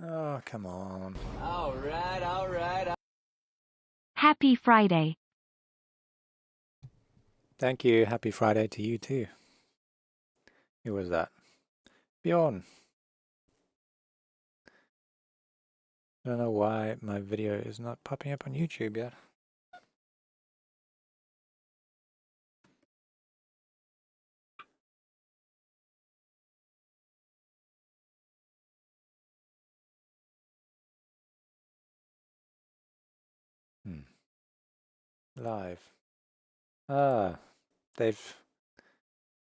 Oh, come on. All right. Happy Friday. Thank you. Happy Friday to you too. Who was that? Bjorn. I don't know why my video is not popping up on YouTube yet. Live. Ah, they've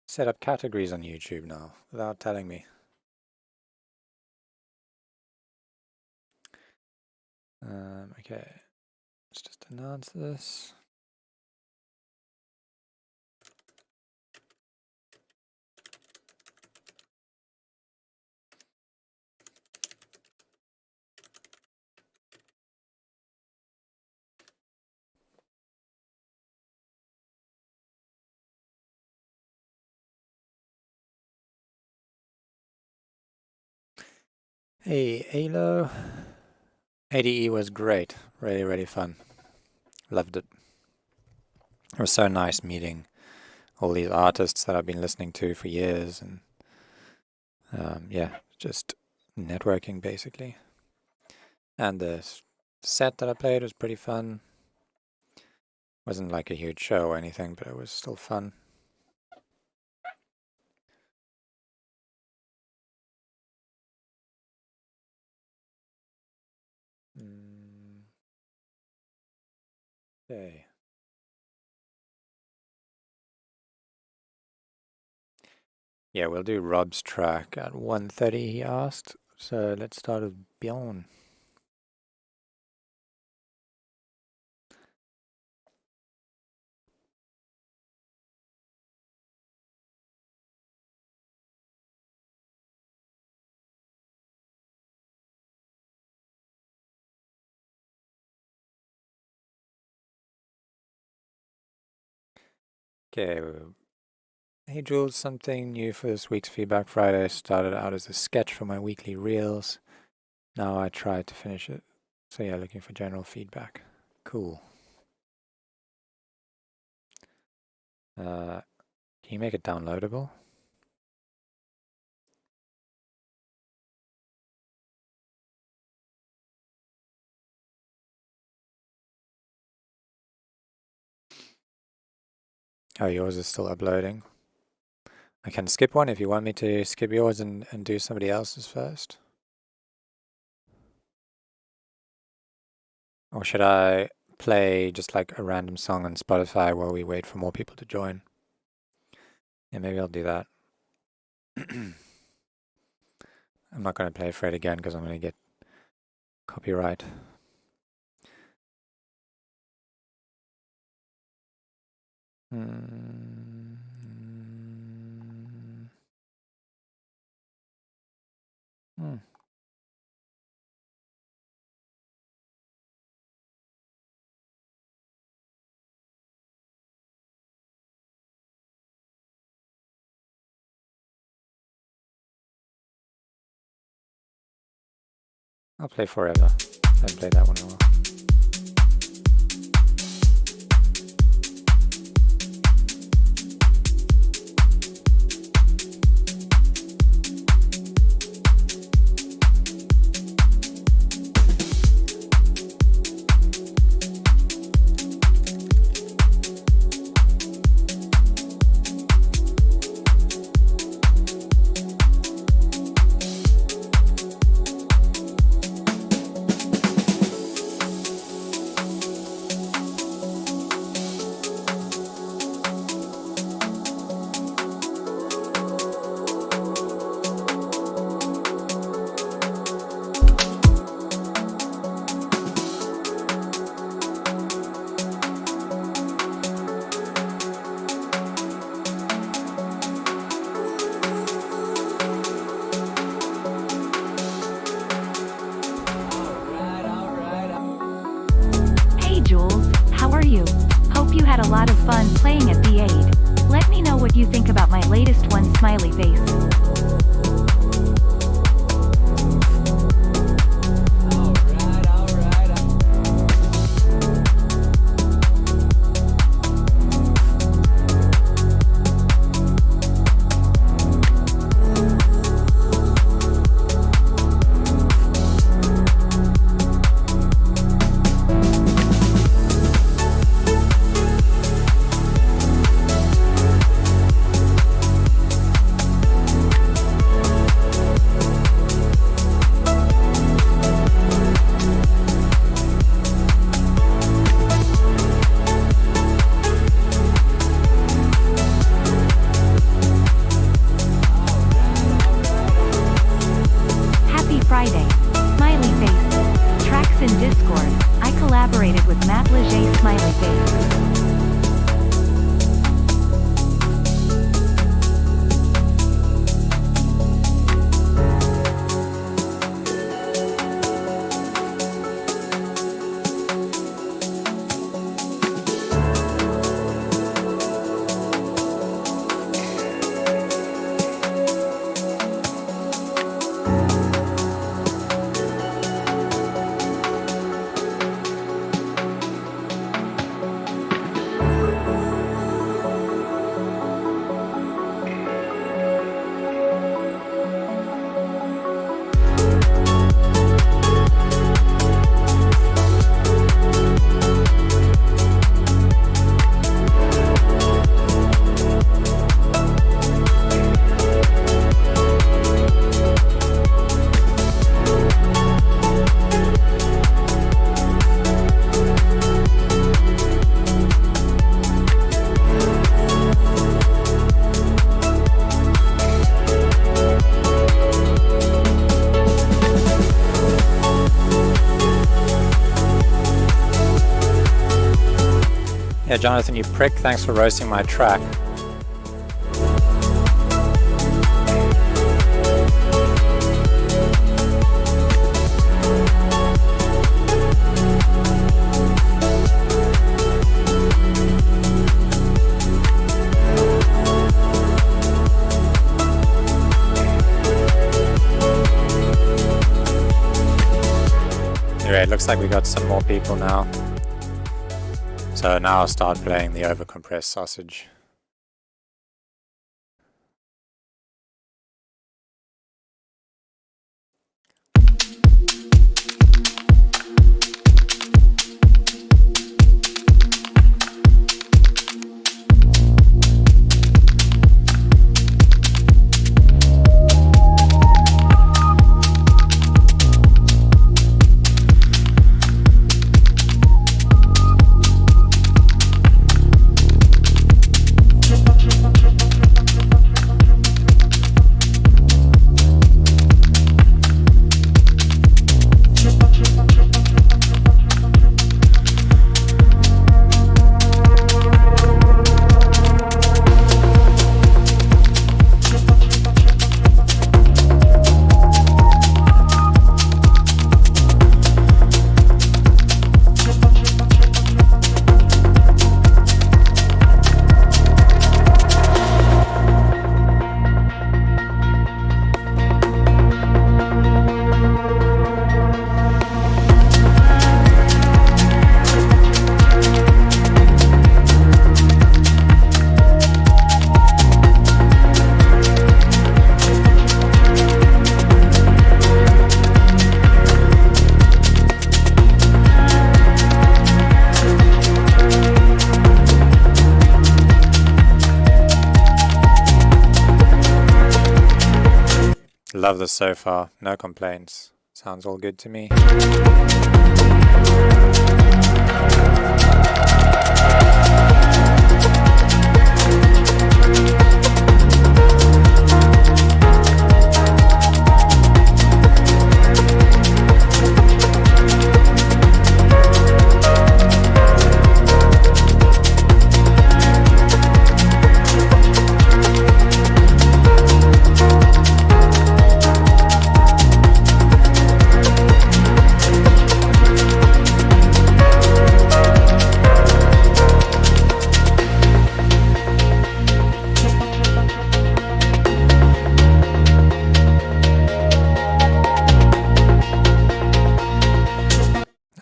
set up categories on YouTube now without telling me. Okay, let's just announce this. Hey, Alo. ADE was great. Really, really fun. Loved it. It was so nice meeting all these artists that I've been listening to for years, and yeah, just networking basically. And the set that I played was pretty fun. Wasn't like a huge show or anything, but it was still fun. Okay. Yeah, we'll do Rob's track at 1:30, he asked. So let's start with Bjorn. Okay. Hey Jules, something new for this week's Feedback Friday. Started out as a sketch for my weekly reels. Now I tried to finish it. So yeah, looking for general feedback. Cool. Can you make it downloadable? Oh, yours is still uploading. I can skip one if you want me to skip yours and do somebody else's first. Or should I play just like a random song on Spotify while we wait for more people to join? Yeah, maybe I'll do that. I'm not going to play Fred again because I'm going to get copyright. I'll play Forever. I haven't played that one in a while. had a lot of fun playing at the Aid. Let me know what you think about my latest one, smiley face. I collaborated with Matt Leger Smiley Face. Yeah, Jonathan, you prick, thanks for roasting my track. Anyway, it looks like we got some more people now. So now I'll start playing the overcompressed sausage. Love this so far, no complaints. Sounds all good to me.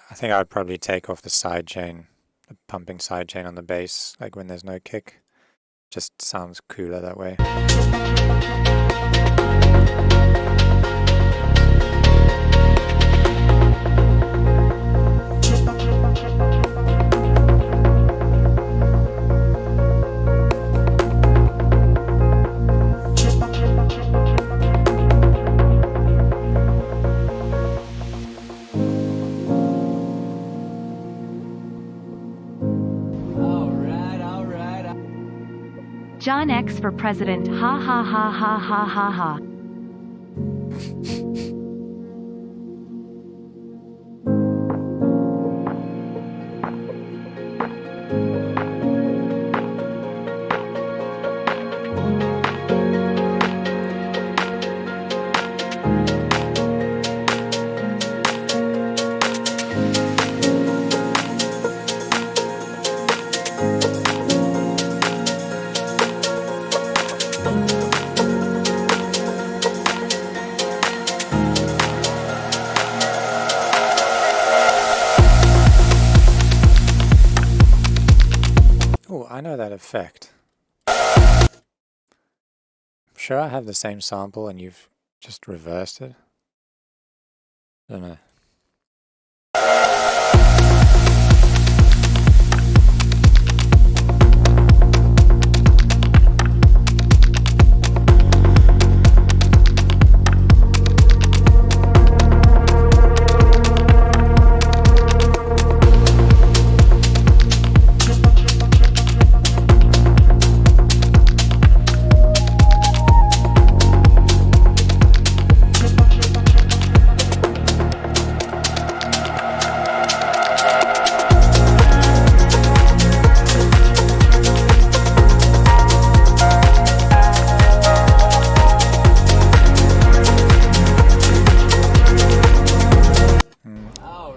I think I would probably take off the sidechain, the pumping sidechain on the bass, like when there's no kick. Just sounds cooler that way. John X for president, ha ha ha ha ha ha ha. Oh, I know that effect. I'm sure I have the same sample and you've just reversed it. I don't know.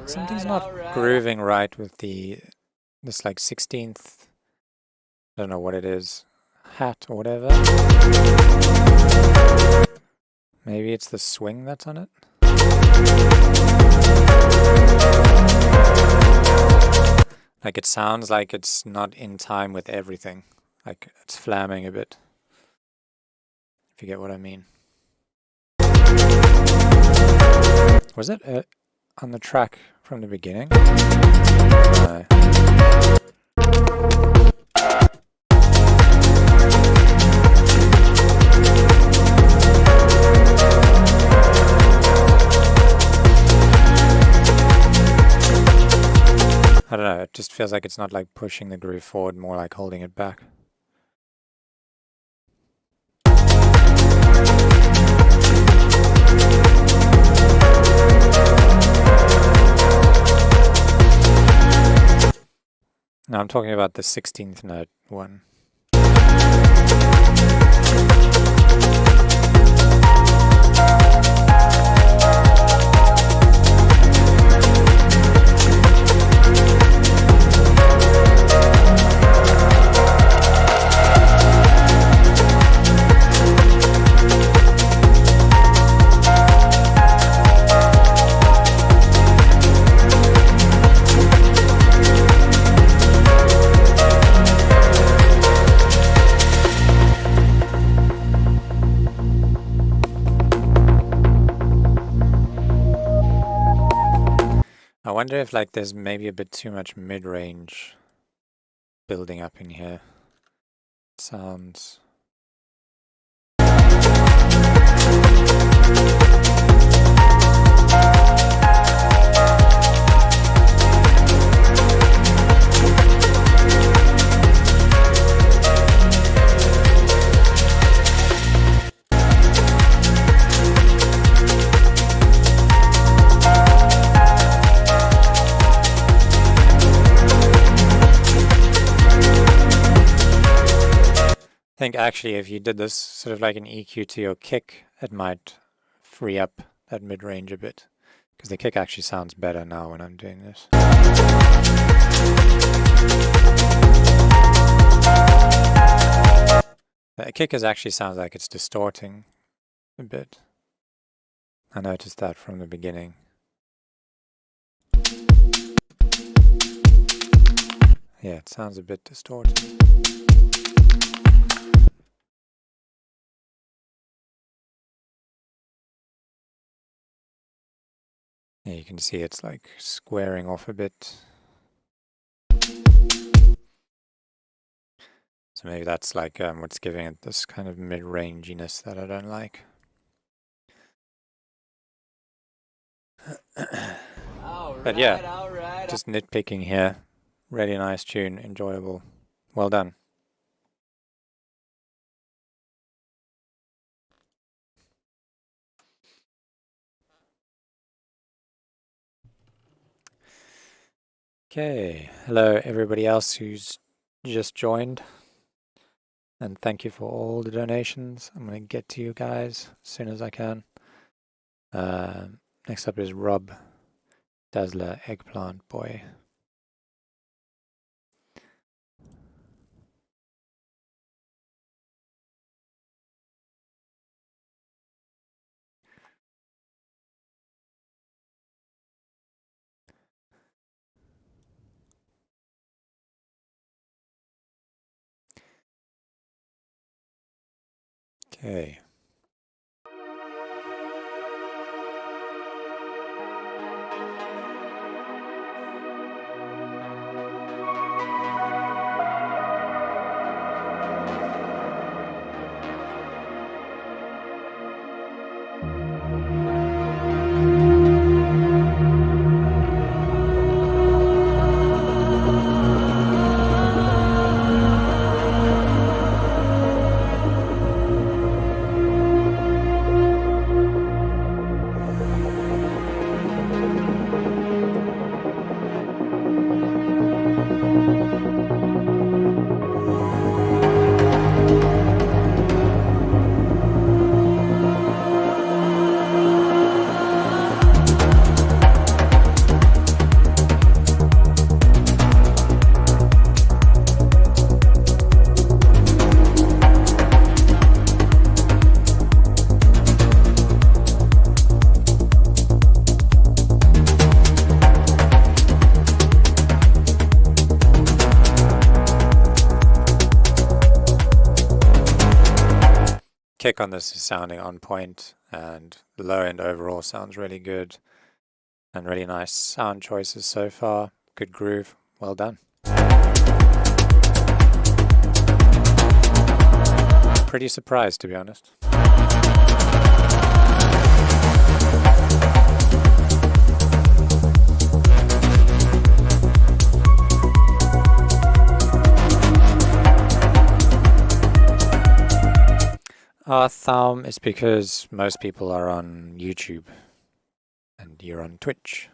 Something's not grooving right with this like 16th, I don't know what it is, hat or whatever. Maybe it's the swing that's on it. Like it sounds like it's not in time with everything. Like it's flamming a bit. If you get what I mean. Was it on the track from the beginning? No. I don't know, it just feels like it's not like pushing the groove forward, more like holding it back. No, I'm talking about the 16th note one. I wonder if like there's maybe a bit too much mid-range building up in here. It sounds... I think actually if you did this sort of like an EQ to your kick, it might free up that mid-range a bit. Because the kick actually sounds better now when I'm doing this. The kick actually sounds like it's distorting a bit. I noticed that from the beginning. Yeah, it sounds a bit distorted. Yeah, you can see it's like squaring off a bit. So maybe that's like what's giving it this kind of mid-ranginess that I don't like. But yeah, just nitpicking here. Really nice tune, enjoyable. Well done. Okay, hello everybody else who's just joined. And thank you for all the donations. I'm going to get to you guys as soon as I can. Next up is Rob Dazzler Eggplant Boy. Okay. Kick on this is sounding on point, and the low end overall sounds really good, and really nice sound choices so far. Good groove, well done. Pretty surprised, to be honest. Thumb is because most people are on YouTube and you're on Twitch.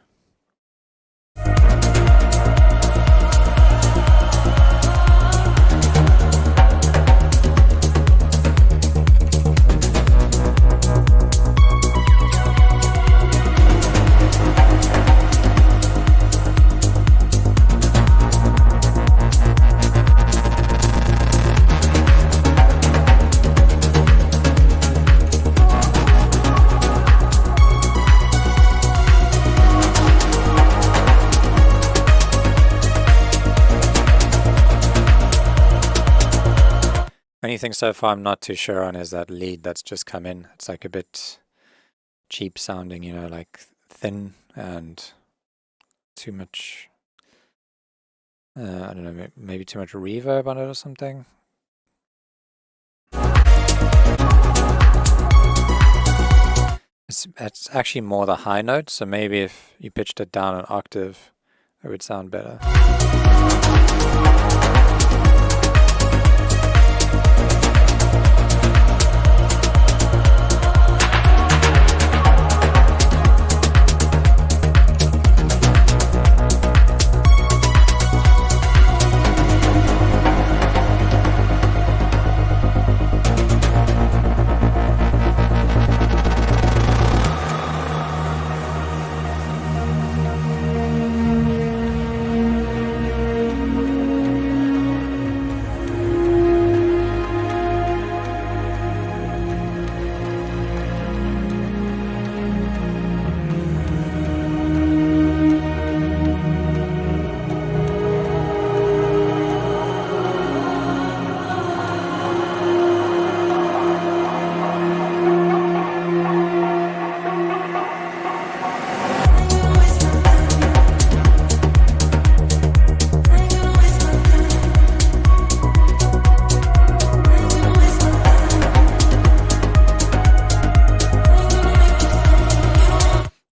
Only thing so far I'm not too sure on is that lead that's just come in. It's like a bit cheap sounding, you know, like thin and too much, I don't know, maybe too much reverb on it or something. It's actually more the high note, so maybe if you pitched it down an octave, it would sound better.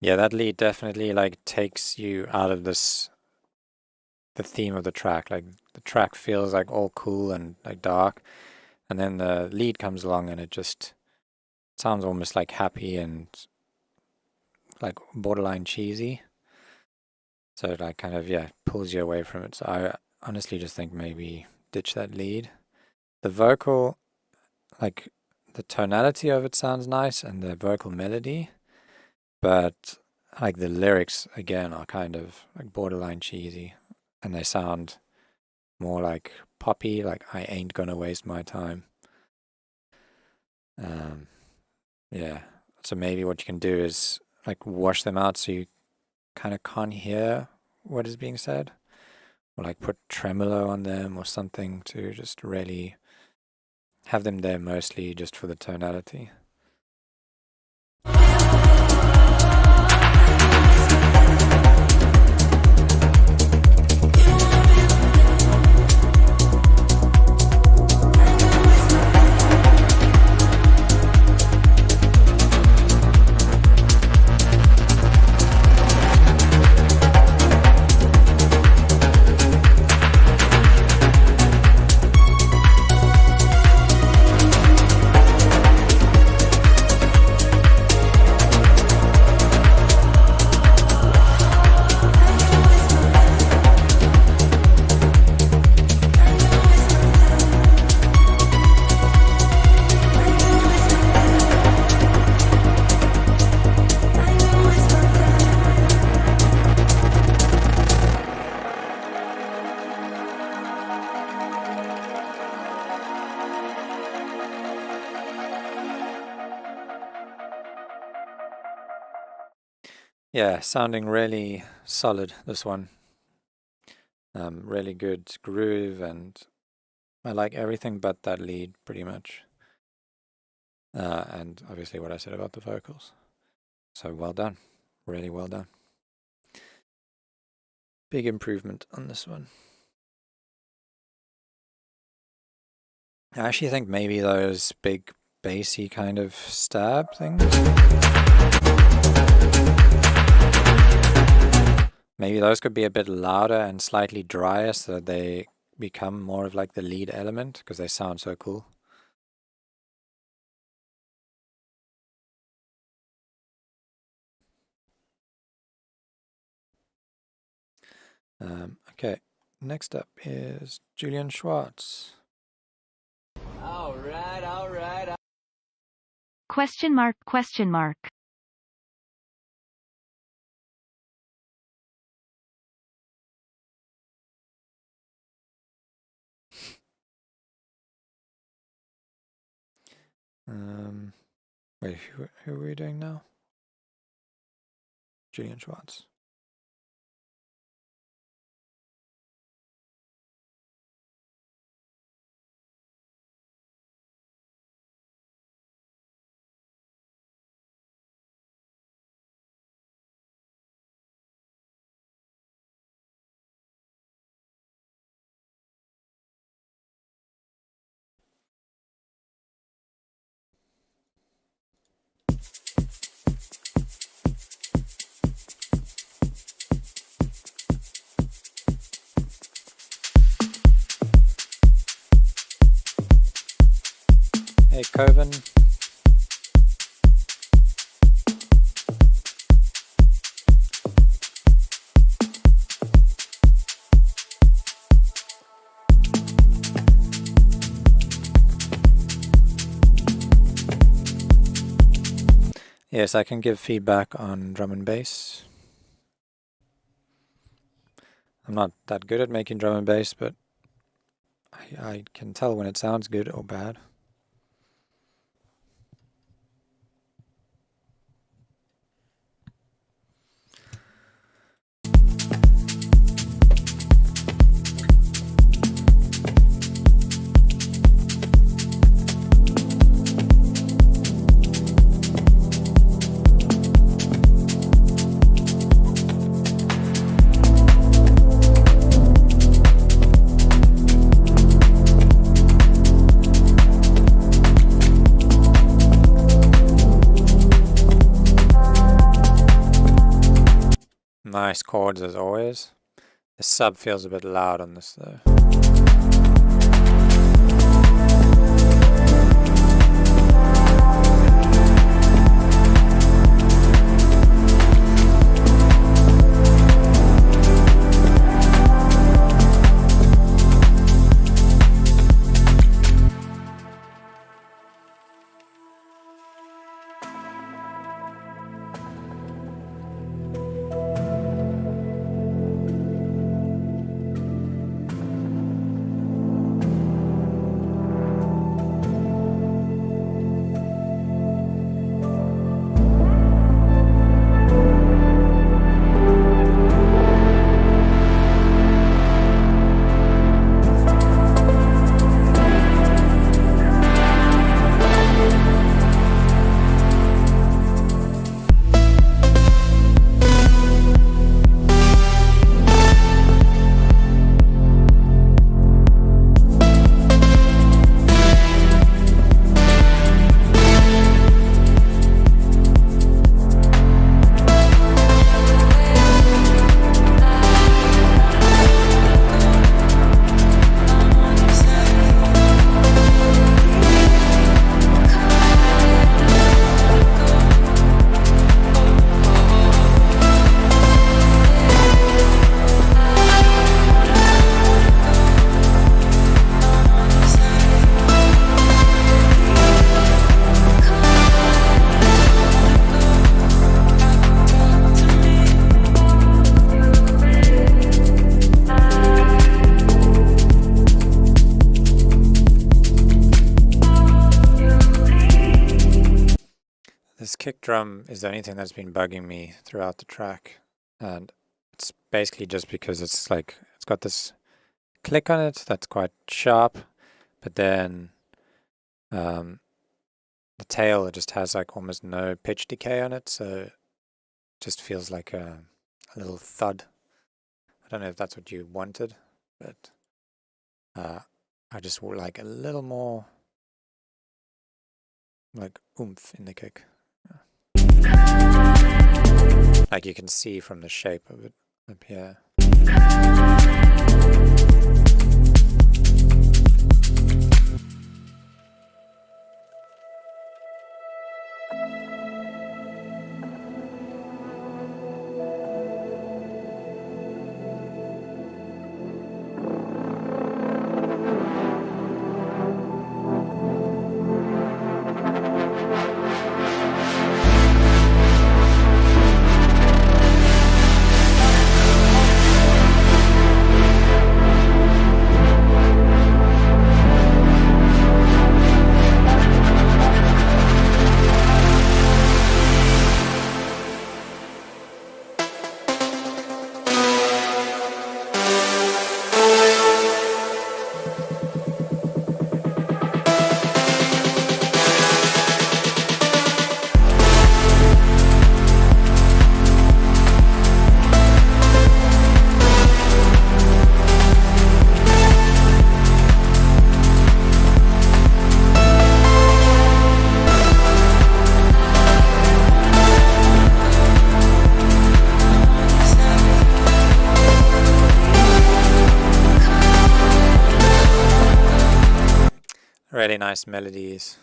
Yeah, that lead definitely like takes you out of the theme of the track. Like the track feels like all cool and like dark, and then the lead comes along and it just sounds almost like happy and like borderline cheesy. So it like kind of, yeah, pulls you away from it. So I honestly just think maybe ditch that lead. The vocal, like the tonality of it sounds nice and the vocal melody, but like the lyrics again are kind of like borderline cheesy, and they sound more like poppy, like I ain't gonna waste my time. Yeah, so maybe what you can do is like wash them out so you kind of can't hear what is being said, or like put tremolo on them or something to just really have them there mostly just for the tonality. Yeah, sounding really solid, this one. Really good groove, and I like everything but that lead, pretty much. And obviously what I said about the vocals. So well done. Really well done. Big improvement on this one. I actually think maybe those big bassy kind of stab things, maybe those could be a bit louder and slightly drier so that they become more of like the lead element, because they sound so cool. Okay, next up is Julian Schwartz. All right, all right. Question mark, question mark. Wait, who are we doing now? Julian Schwartz. Hey, Coven. Yes, I can give feedback on drum and bass. I'm not that good at making drum and bass, but I can tell when it sounds good or bad. Nice chords as always. The sub feels a bit loud on this though. kick drum is the only thing that's been bugging me throughout the track, and it's basically just because it's like it's got this click on it that's quite sharp, but then the tail, it just has like almost no pitch decay on it, so it just feels like a little thud. I don't know if that's what you wanted, but I just would like a little more like oomph in the kick. Like you can see from the shape of it up here. Really nice melodies.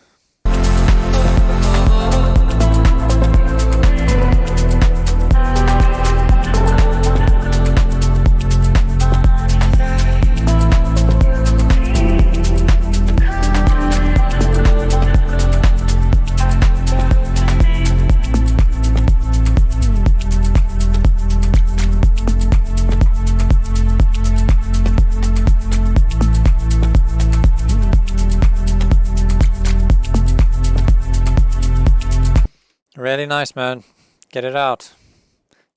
Really nice, man. Get it out.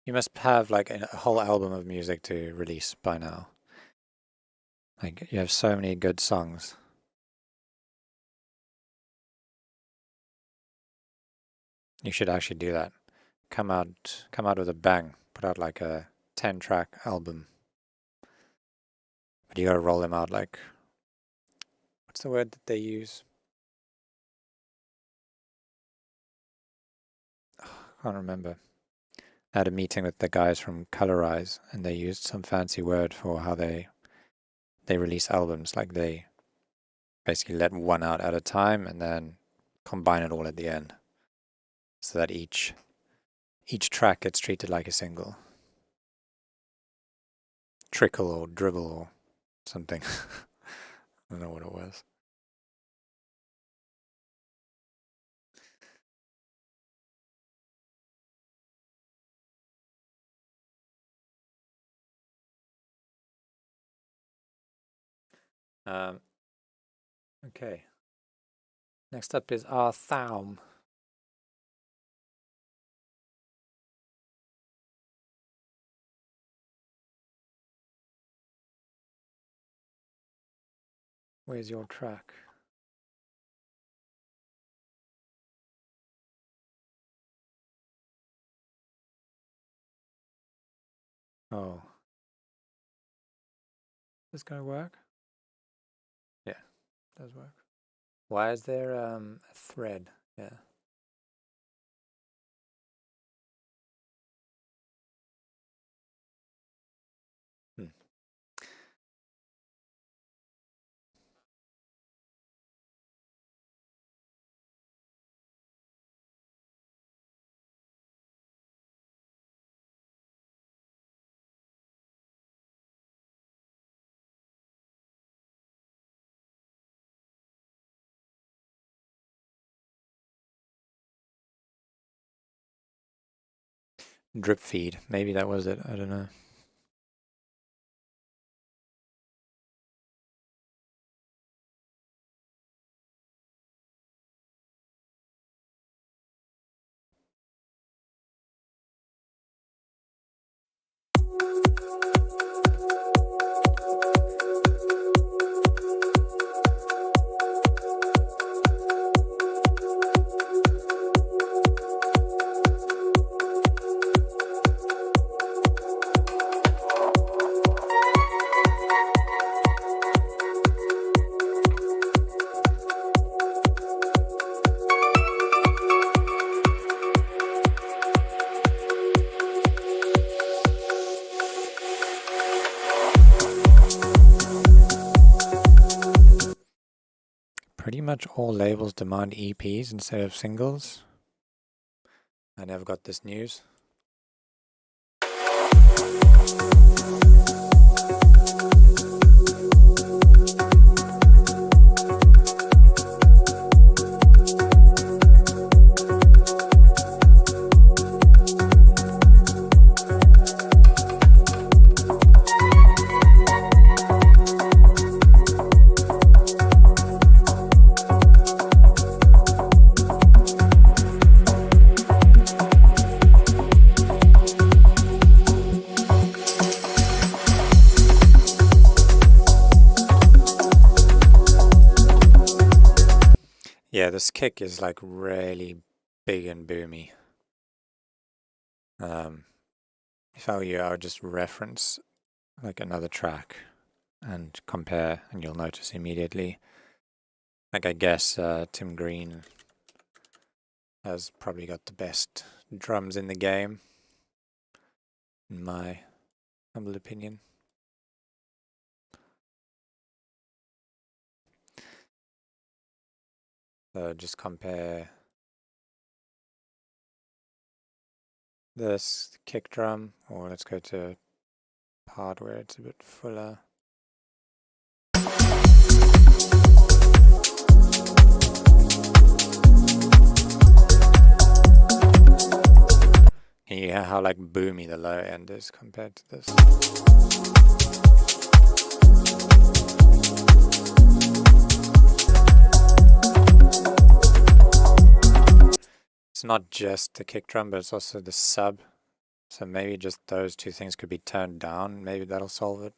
You must have like a whole album of music to release by now. Like you have so many good songs. You should actually do that. Come out with a bang. Put out like a 10-track album. But you gotta roll them out like, what's the word that they use? I can't remember. I had a meeting with the guys from Colorize, and they used some fancy word for how they release albums. Like they basically let one out at a time and then combine it all at the end, so that each track gets treated like a single. Trickle or dribble or something. I don't know what it was. Okay. Next up is our Thaum. Where's your track? Oh. Is this gonna work? Yeah, it does work. Why is there a thread? Yeah. Hmm. Drip feed. Maybe that was it. I don't know. Pretty much all labels demand EPs instead of singles. I never got this news. Yeah, this kick is like really big and boomy. If I were you, I would just reference like another track and compare, and you'll notice immediately. Like I guess Tim Green has probably got the best drums in the game, in my humble opinion. So just compare this kick drum, or let's go to a part where it's a bit fuller. Can you hear how like boomy the low end is compared to this? It's not just the kick drum, but it's also the sub. So maybe just those two things could be turned down. Maybe that'll solve it.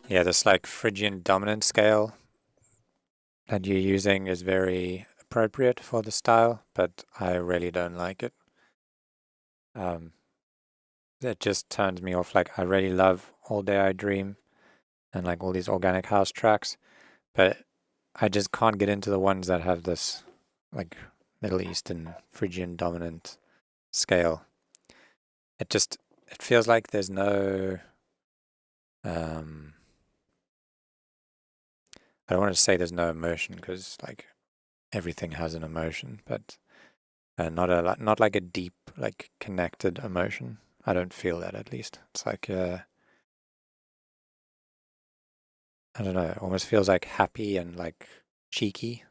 Yeah, this like Phrygian dominant scale that you're using is very appropriate for the style, but I really don't like it. It just turns me off. Like I really love All Day I Dream and like all these organic house tracks, but I just can't get into the ones that have this like Middle Eastern Phrygian dominant scale. It feels like there's no I don't want to say there's no emotion, because like everything has an emotion, but not like a deep, like connected emotion. I don't feel that, at least. It's like I don't know. It almost feels like happy and like cheeky.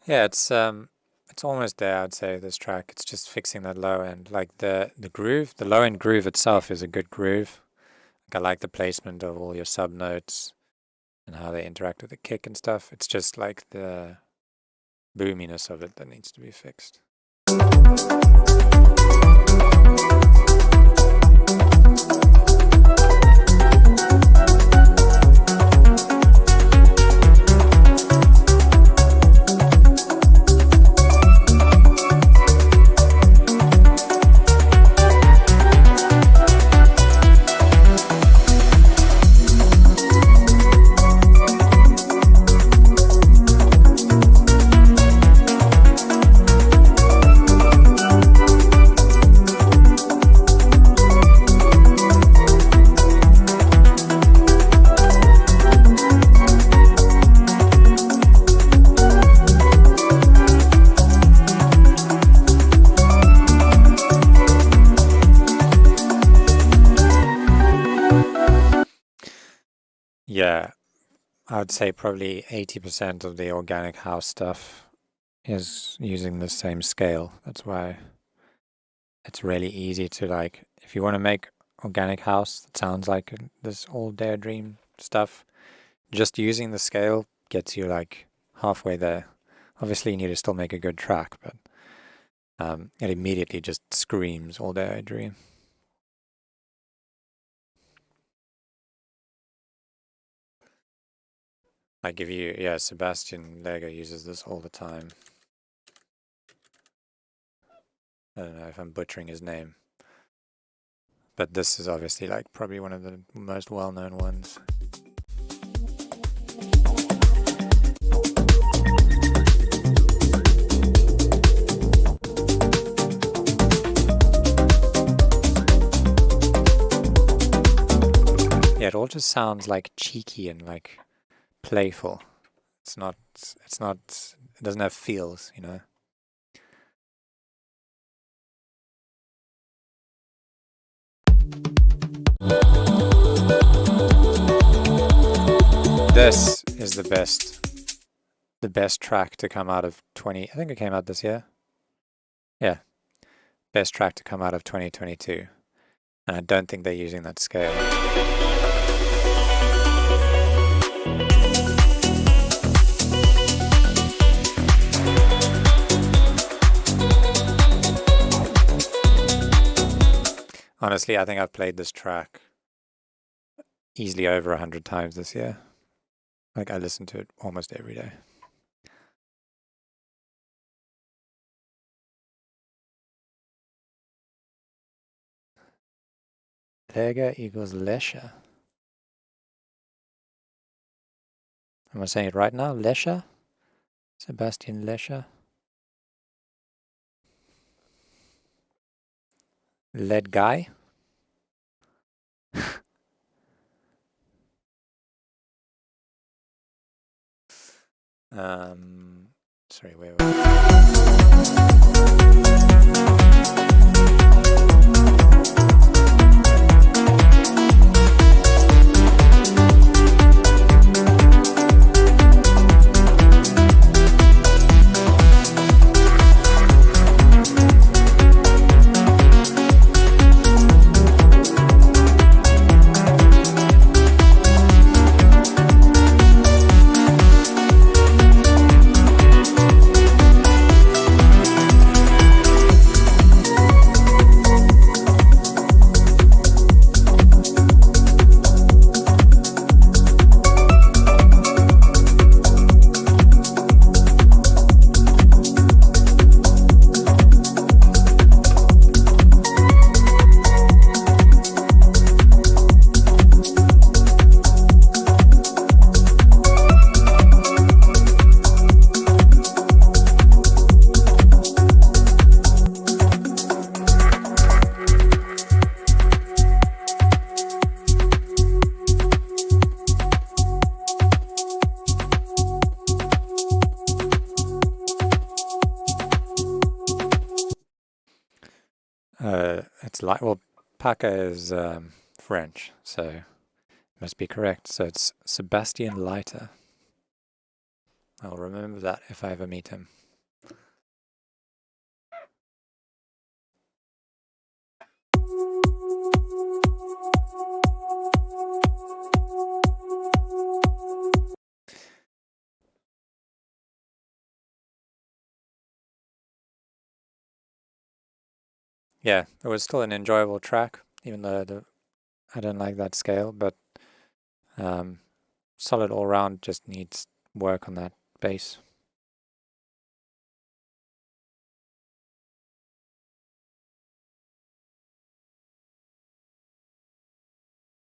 Yeah, it's almost there, I'd say, this track. It's just fixing that low end. Like the groove, the low end groove itself is a good groove. Like, I like the placement of all your sub notes and how they interact with the kick and stuff. It's just like the boominess of it that needs to be fixed. Yeah, I would say probably 80% of the organic house stuff is using the same scale. That's why it's really easy to, like, if you want to make organic house that sounds like this old Daydream stuff, just using the scale gets you like halfway there. Obviously you need to still make a good track, but it immediately just screams all Daydream. Like if you, yeah, Sebastian Lega uses this all the time. I don't know if I'm butchering his name. But this is obviously like probably one of the most well-known ones. Yeah, it all just sounds like cheeky and like playful. It doesn't have feels, you know. This is the best track to come out of I think it came out this year. Yeah, best track to come out of 2022. And I don't think they're using that scale. Honestly, I think I've played this track easily over 100 times this year. Like, I listen to it almost every day. Leger equals Lescher. Am I saying it right now? Lescher? Sebastian Lescher? Lead guy? Sorry, wait. It's like, well, Paca is French, so it must be correct. So it's Sebastian Leiter. I'll remember that if I ever meet him. Yeah, it was still an enjoyable track, even though I don't like that scale, but solid all round, just needs work on that bass.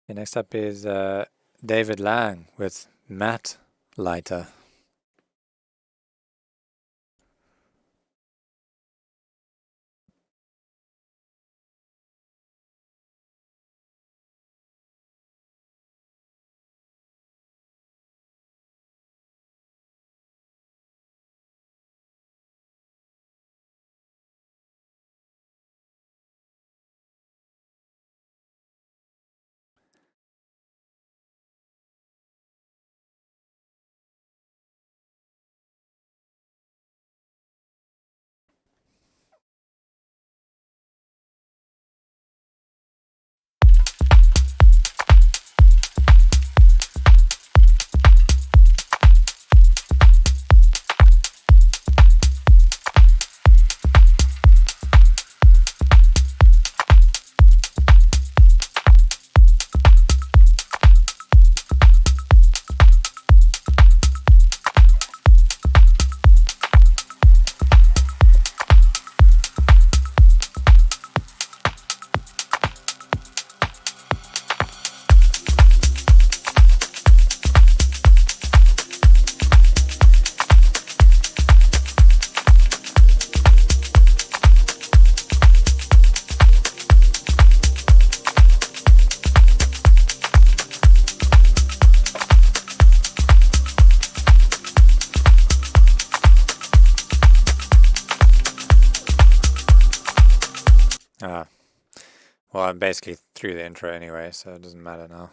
Okay, next up is David Lang with Matt Leiter. Well, I'm basically through the intro anyway, so it doesn't matter now.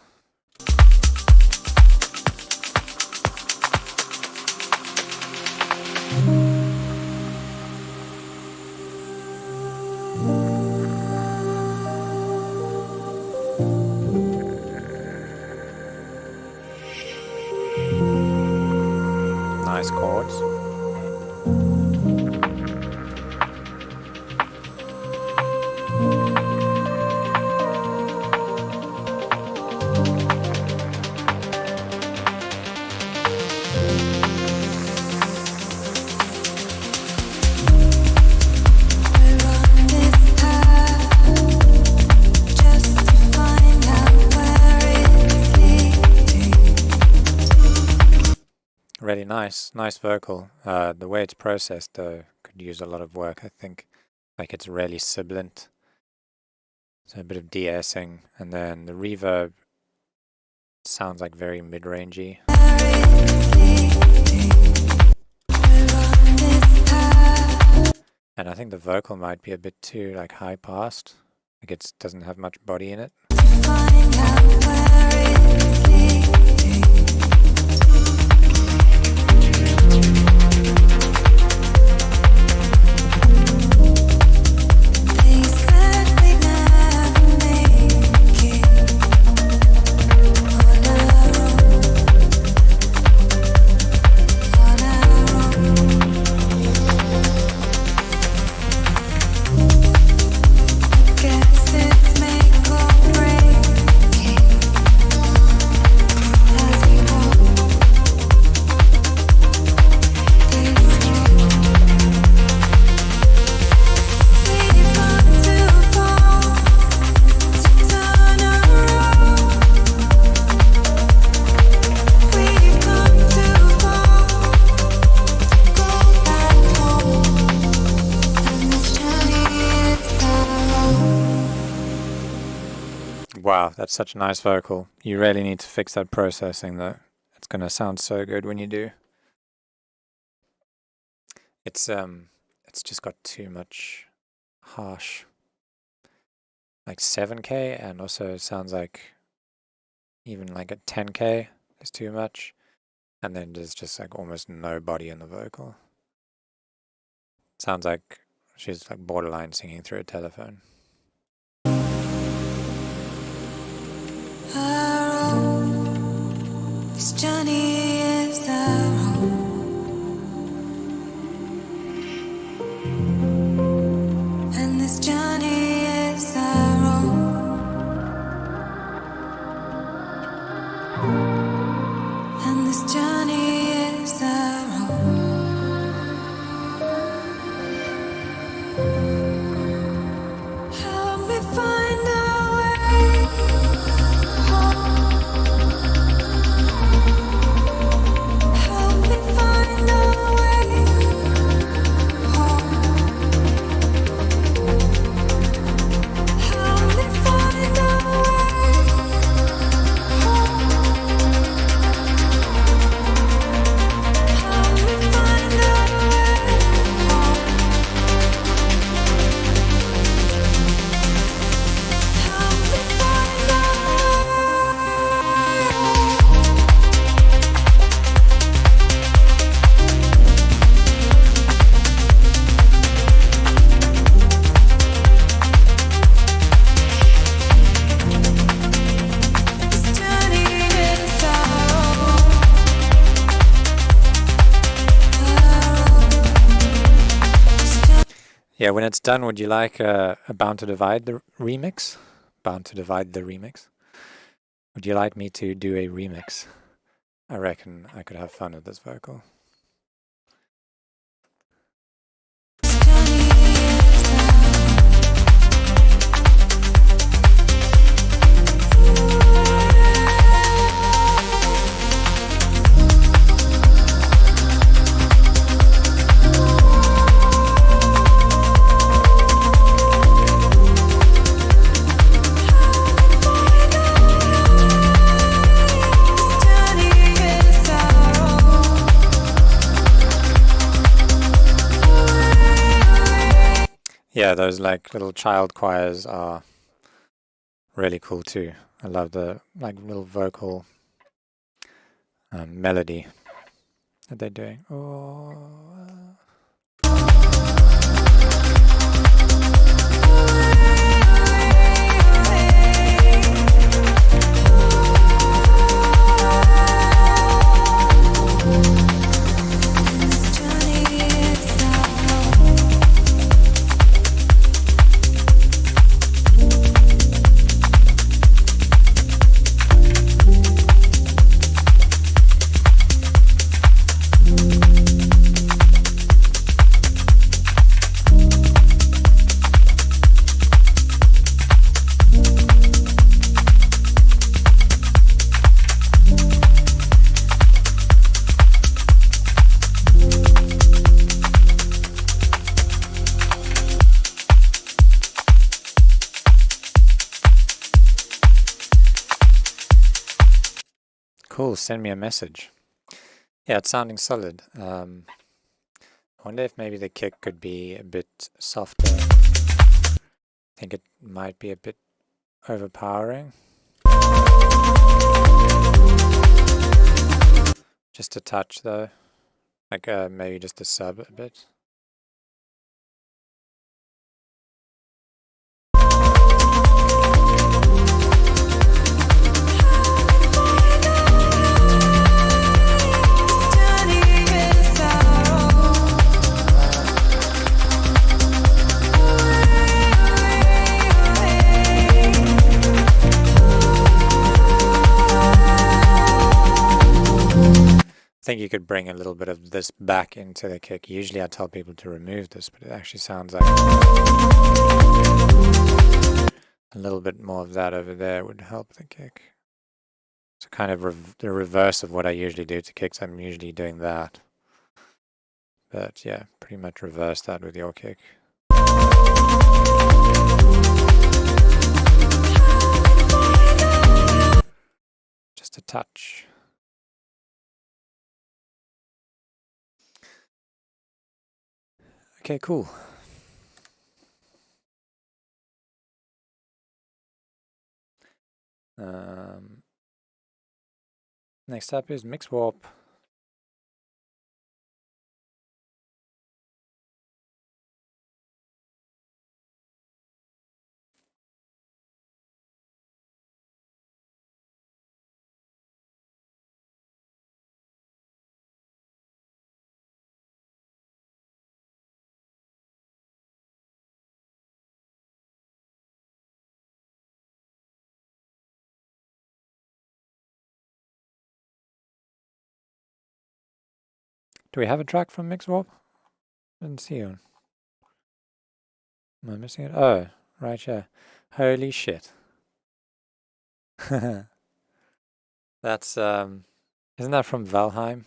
nice chords. Really nice vocal. The way it's processed though could use a lot of work, I think. Like it's really sibilant. So a bit of de-essing, and then the reverb sounds like very mid-rangey. And I think the vocal might be a bit too like high-passed. Like it doesn't have much body in it. Wow, that's such a nice vocal. You really need to fix that processing though. It's gonna sound so good when you do. It's just got too much harsh, like 7K, and also sounds like even like a 10K is too much, and then there's just like almost no body in the vocal. Sounds like she's like borderline singing through a telephone. This journey is our home, and this journey is our own, and this journey is our own. Help me find a way home. Yeah, when it's done, would you like a Bound to Divide the remix? Bound to Divide the remix? Would you like me to do a remix? I reckon I could have fun with this vocal. Yeah, those like little child choirs are really cool too. I love the like little vocal melody that they're doing. Cool, send me a message. Yeah, it's sounding solid. I wonder if maybe the kick could be a bit softer. I think it might be a bit overpowering. Just a touch though. Like maybe just a sub a bit. I think you could bring a little bit of this back into the kick. Usually I tell people to remove this, but it actually sounds like a little bit more of that over there would help the kick. It's kind of the reverse of what I usually do to kicks. I'm usually doing that. But yeah, pretty much reverse that with your kick. Just a touch. Okay, cool. Next up is mix warp. Do we have a track from Mix Warp? Didn't see one. Am I missing it? Oh, right here. Holy shit. That's isn't that from Valheim?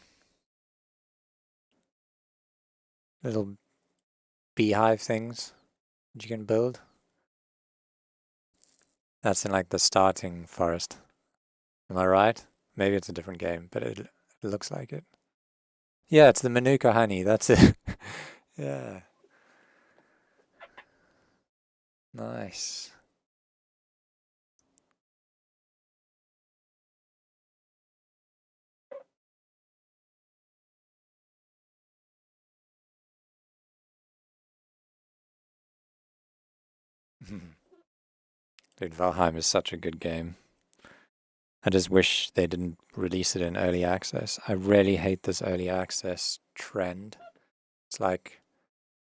Little beehive things that you can build. That's in like the starting forest. Am I right? Maybe it's a different game, but it looks like it. Yeah, it's the Manuka honey, that's it. Yeah. Nice. Dude, Valheim is such a good game. I just wish they didn't release it in early access. I really hate this early access trend. It's like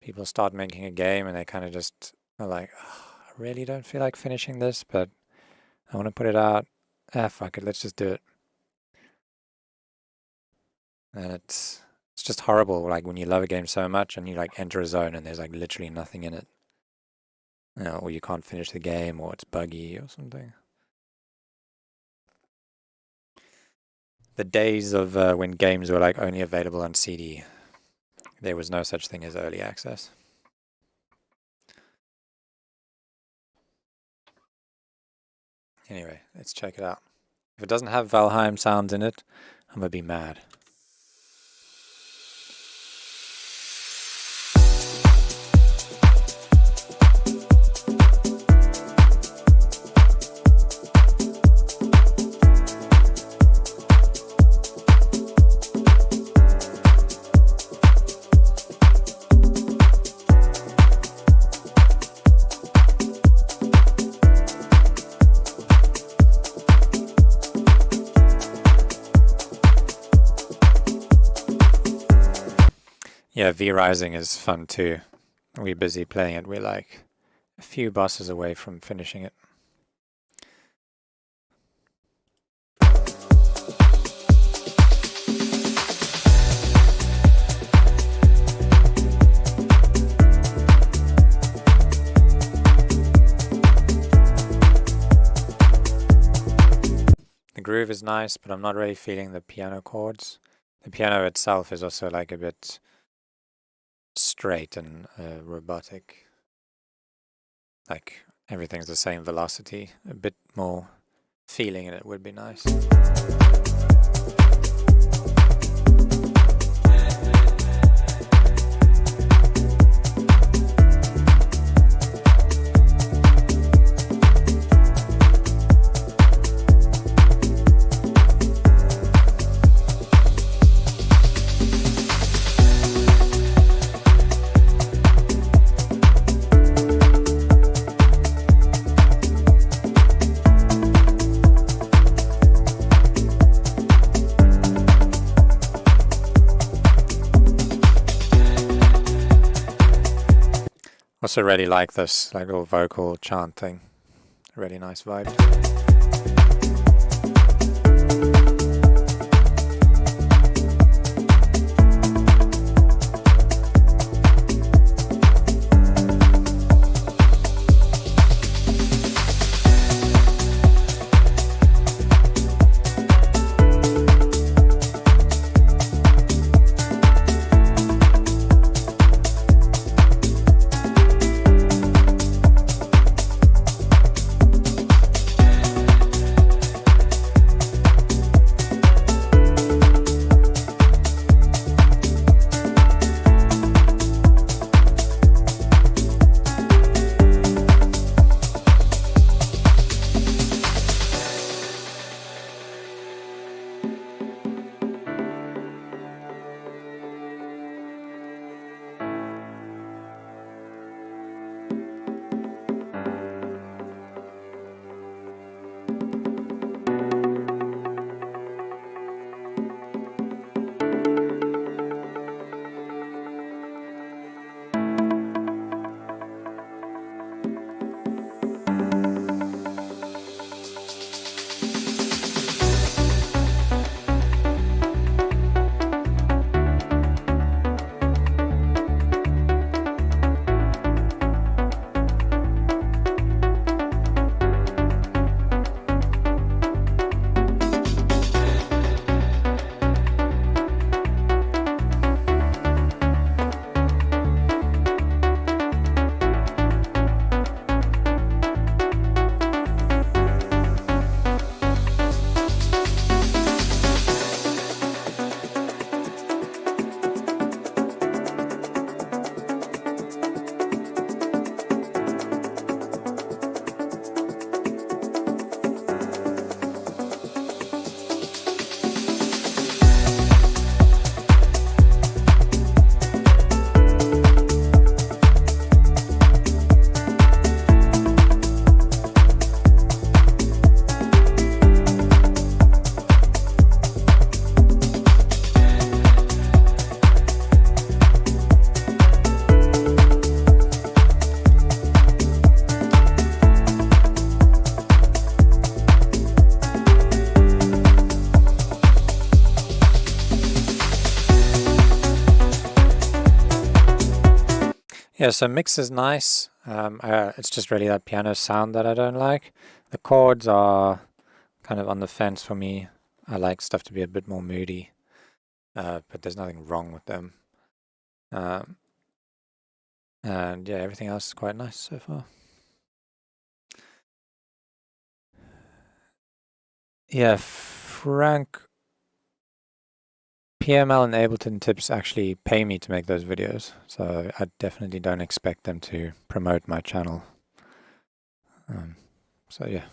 people start making a game and they kind of just are like, oh, I really don't feel like finishing this, but I want to put it out. Ah, fuck it, let's just do it. And it's just horrible, like when you love a game so much and you like enter a zone and there's like literally nothing in it. You know, or you can't finish the game, or it's buggy or something. The days of when games were like only available on CD, there was no such thing as early access. Anyway, let's check it out. If it doesn't have Valheim sounds in it, I'm gonna be mad. Yeah, V-Rising is fun too. We're busy playing it. We're like a few bosses away from finishing it. The groove is nice, but I'm not really feeling the piano chords. The piano itself is also like a bit straight and robotic. Like everything's the same velocity, a bit more feeling in it would be nice. Also really like this like little vocal chant thing. Really nice vibe. Yeah, so mix is nice. It's just really that piano sound that I don't like. The chords are kind of on the fence for me. I like stuff to be a bit more moody, but there's nothing wrong with them. And yeah, everything else is quite nice so far. Yeah, Frank, PML and Ableton Tips actually pay me to make those videos, so I definitely don't expect them to promote my channel. So yeah,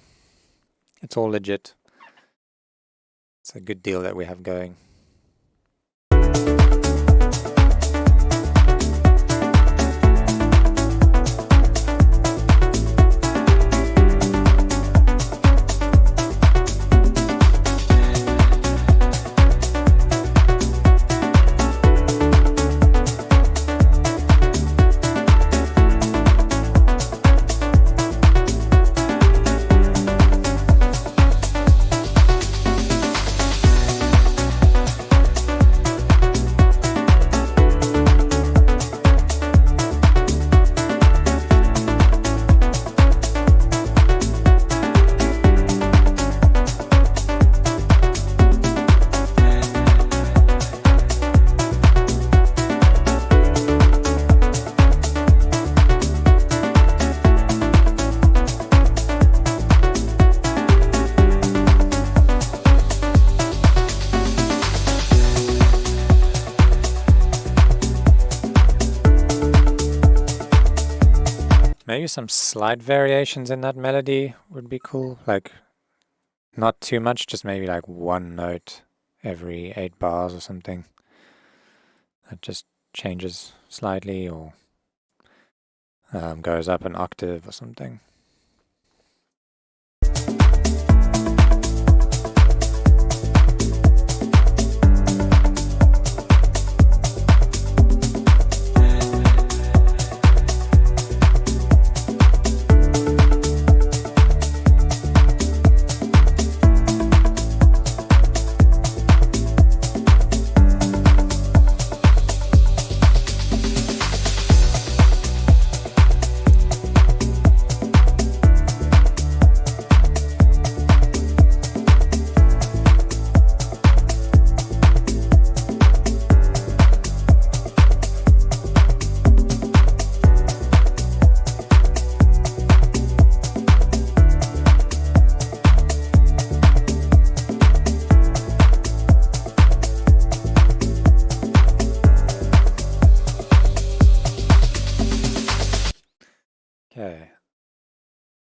it's all legit. It's a good deal that we have going. Maybe some slight variations in that melody would be cool. Like, not too much, just maybe like one note every 8 bars or something. That just changes slightly or goes up an octave or something.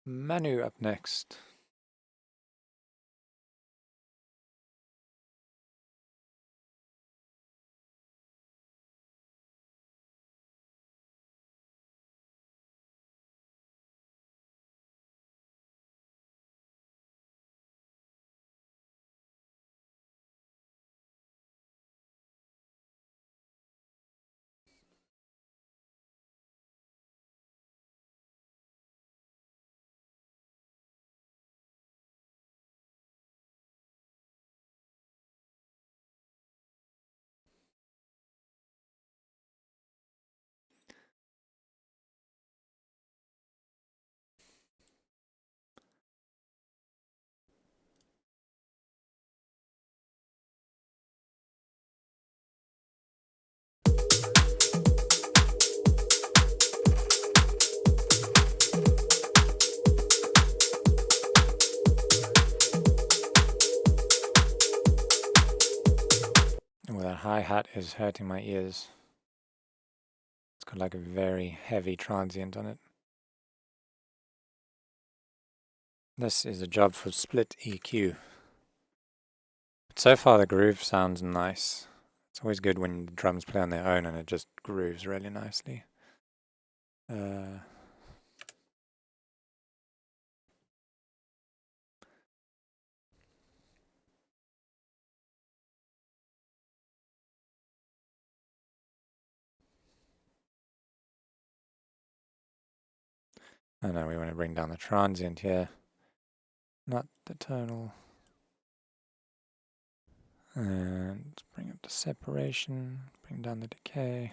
Manu up next. Oh, that hi-hat is hurting my ears. It's got like a very heavy transient on it. This is a job for split EQ. But so far the groove sounds nice. It's always good when the drums play on their own and it just grooves really nicely. Oh no, we want to bring down the transient here, not the tonal. And bring up the separation, bring down the decay.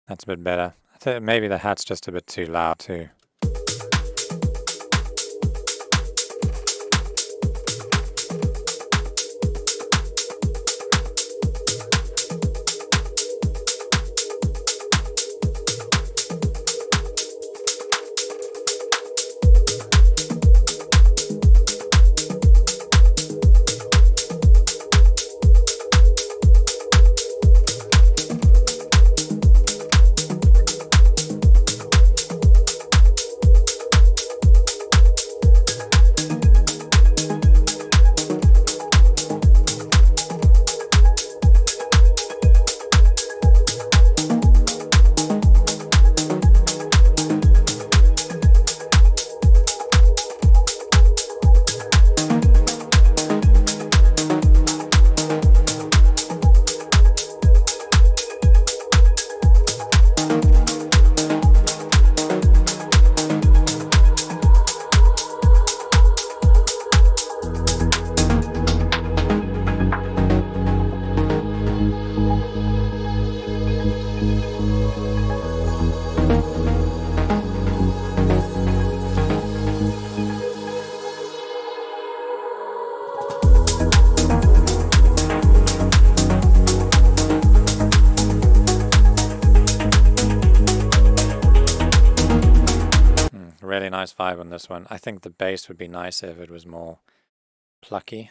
That's a bit better. I think maybe the hat's just a bit too loud too. Really nice vibe on this one. I think the bass would be nicer if it was more plucky.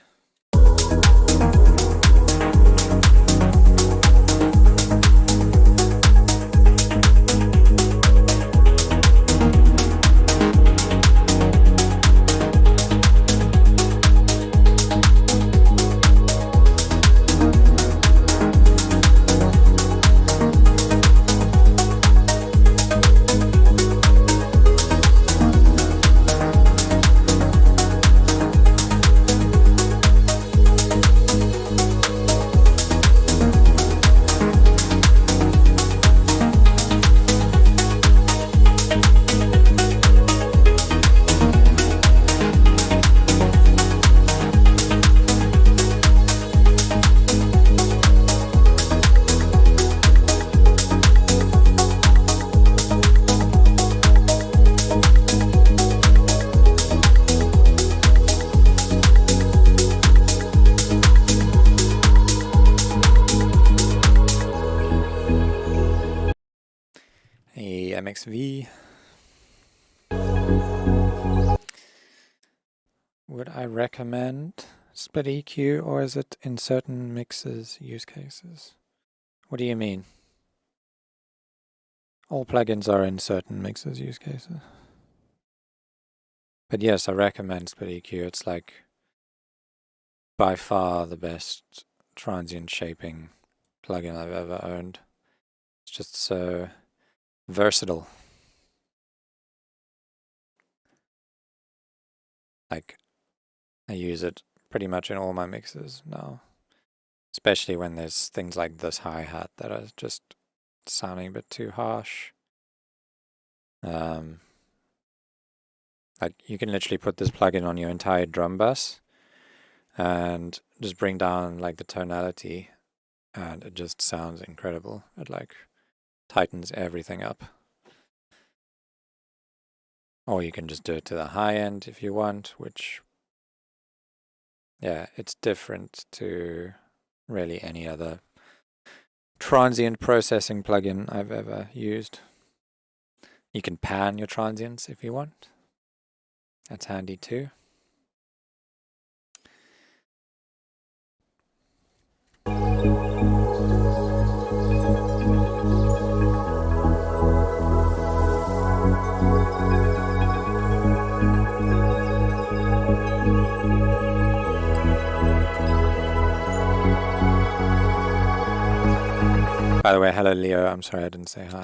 A MXV. would I recommend split EQ, or is it in certain mixes use cases? What do you mean? All plugins are in certain mixes use cases. But yes, I recommend split EQ. It's like by far the best transient shaping plugin I've ever owned. It's just so versatile. Like, I use it pretty much in all my mixes now. Especially when there's things like this hi-hat that are just sounding a bit too harsh. Like, you can literally put this plugin on your entire drum bus and just bring down like the tonality, and it just sounds incredible. It like tightens everything up. Or you can just do it to the high end if you want, which, yeah, it's different to really any other transient processing plugin I've ever used. You can pan your transients if you want. That's handy too. By the way, hello Leo, I'm sorry I didn't say hi.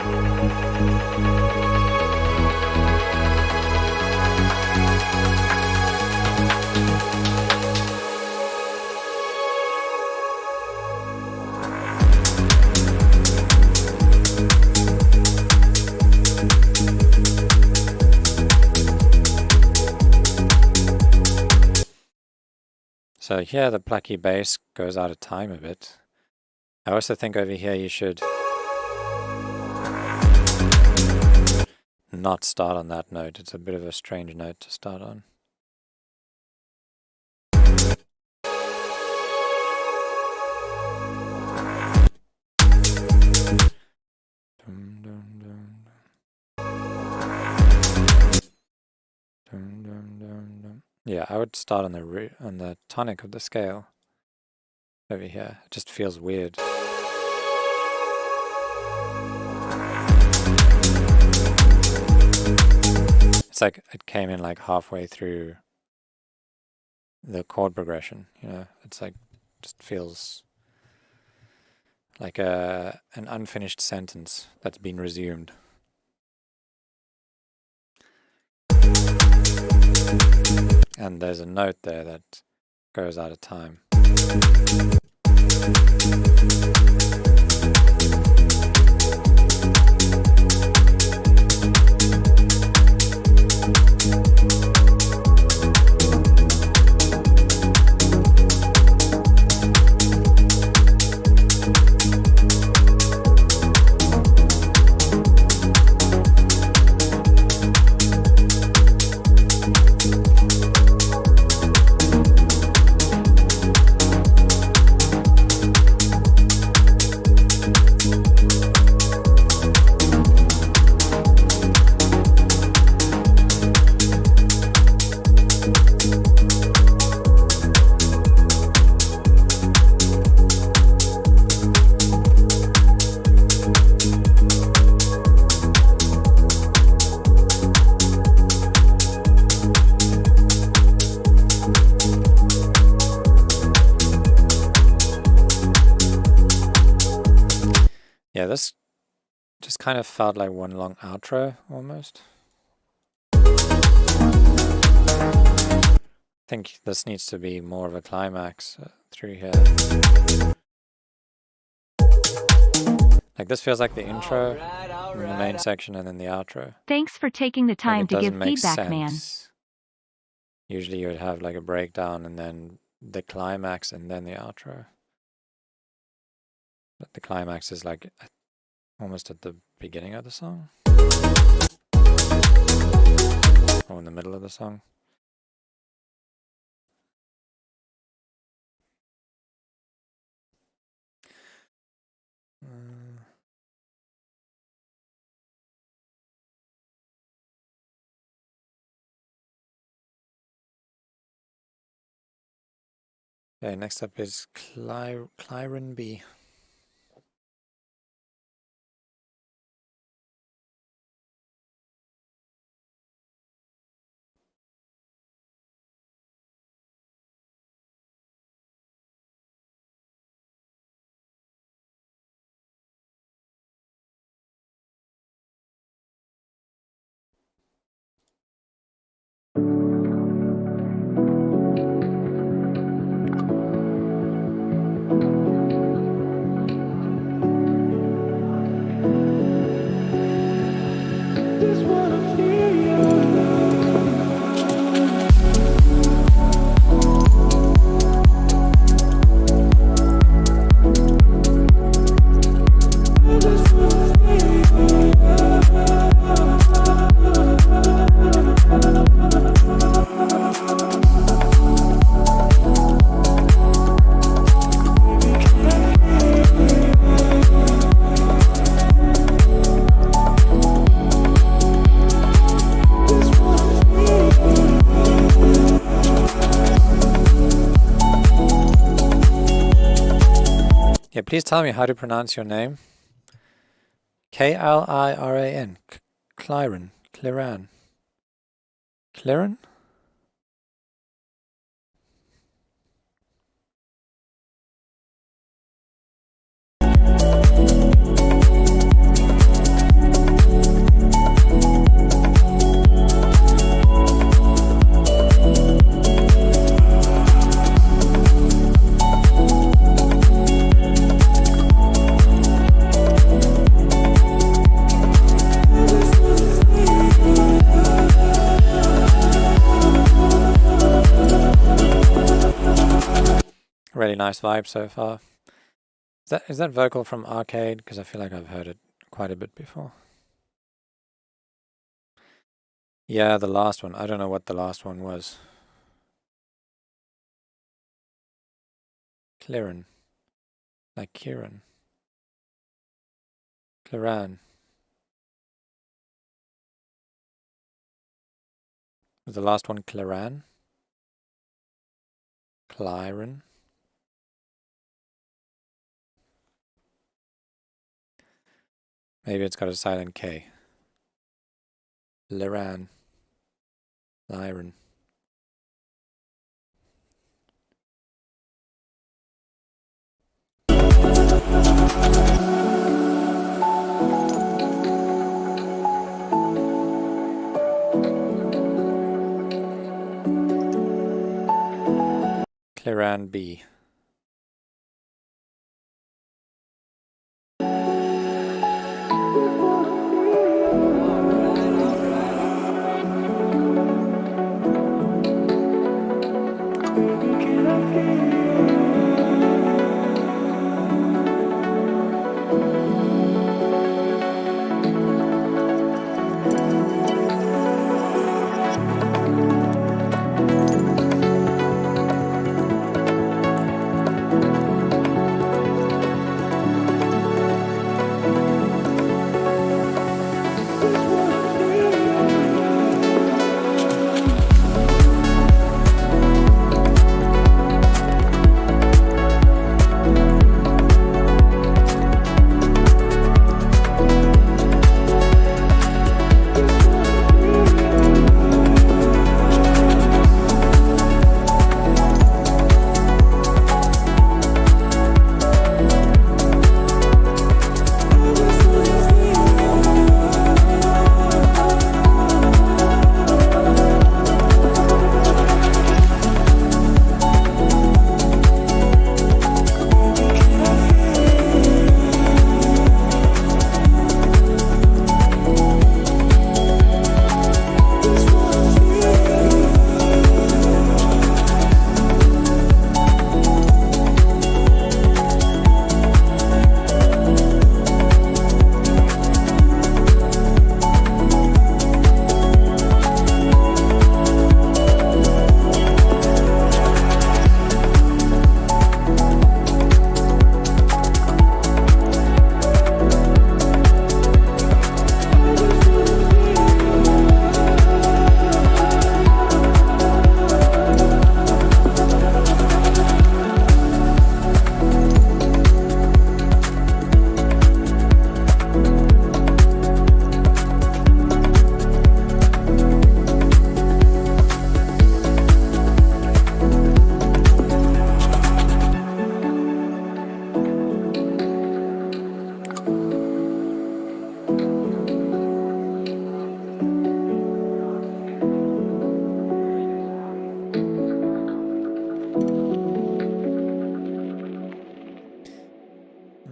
So here the plucky bass goes out of time a bit. I also think over here you should not start on that note. It's a bit of a strange note to start on. Yeah, I would start on the tonic of the scale over here. It just feels weird. It's like it came in like halfway through the chord progression, you know. It's like just feels like an unfinished sentence that's been resumed. And there's a note there that goes out of time. Yeah, this just kind of felt like one long outro almost. I think this needs to be more of a climax through here. Like this feels like the intro, and the main section, and then the outro. Thanks for taking the time Like, to it give doesn't make feedback, man. sense. Usually you would have like a breakdown and then the climax and then the outro. But the climax is like almost at the beginning of the song. Or in the middle of the song. Okay, next up is Clyron B. Yeah, please tell me how to pronounce your name. Kliran. Clyron. Cliran. Cliran? Really nice vibe so far. Is that vocal from Arcade? Because I feel like I've heard it quite a bit before. Yeah, the last one. I don't know what the last one was. Cliran. Like Kieran. Cliran. Was the last one Cliran? Clyron? Maybe it's got a silent K. Liran. Lyran. Cliran B.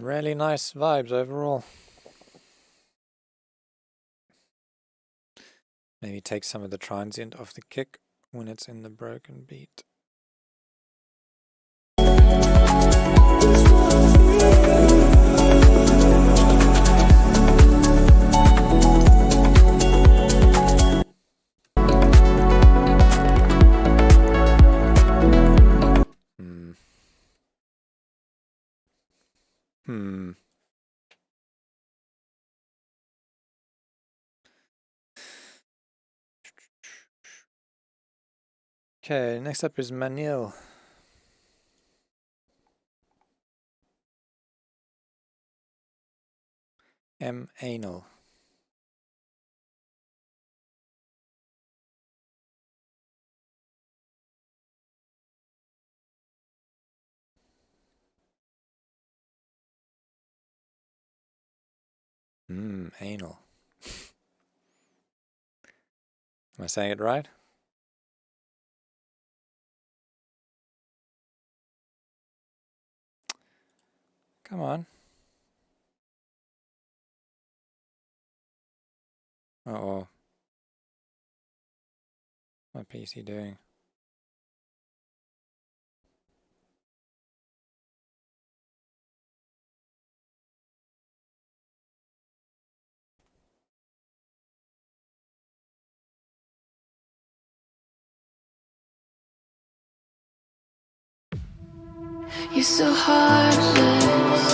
Really nice vibes overall. Maybe take some of the transient off the kick when it's in the broken beat. Okay, next up is Manil. M. Anal. Anal. Am I saying it right? Come on. Uh-oh. What PC doing? You're so heartless.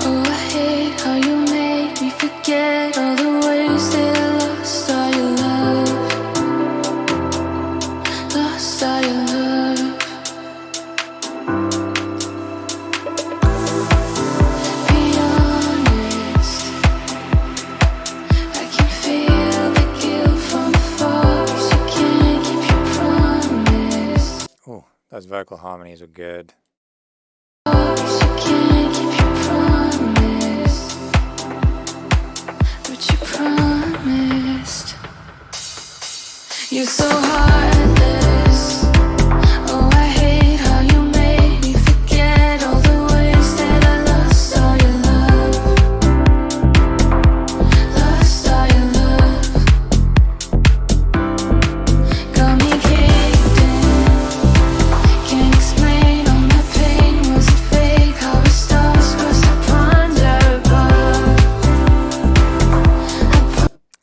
Oh, I hate how you made me forget all the ways that I lost all your love. Lost all your love. Be honest. I can feel the guilt from afar. You can't keep your promise. Oh, those vocal harmonies are good. You can't keep your promise, but you promised. You're so heartless. Oh, I hate how you made me forget all the ways that I lost all your love. Lost all your love. Got me caved in. Can't explain all my pain. Was it fake? How it starts was to ponder above.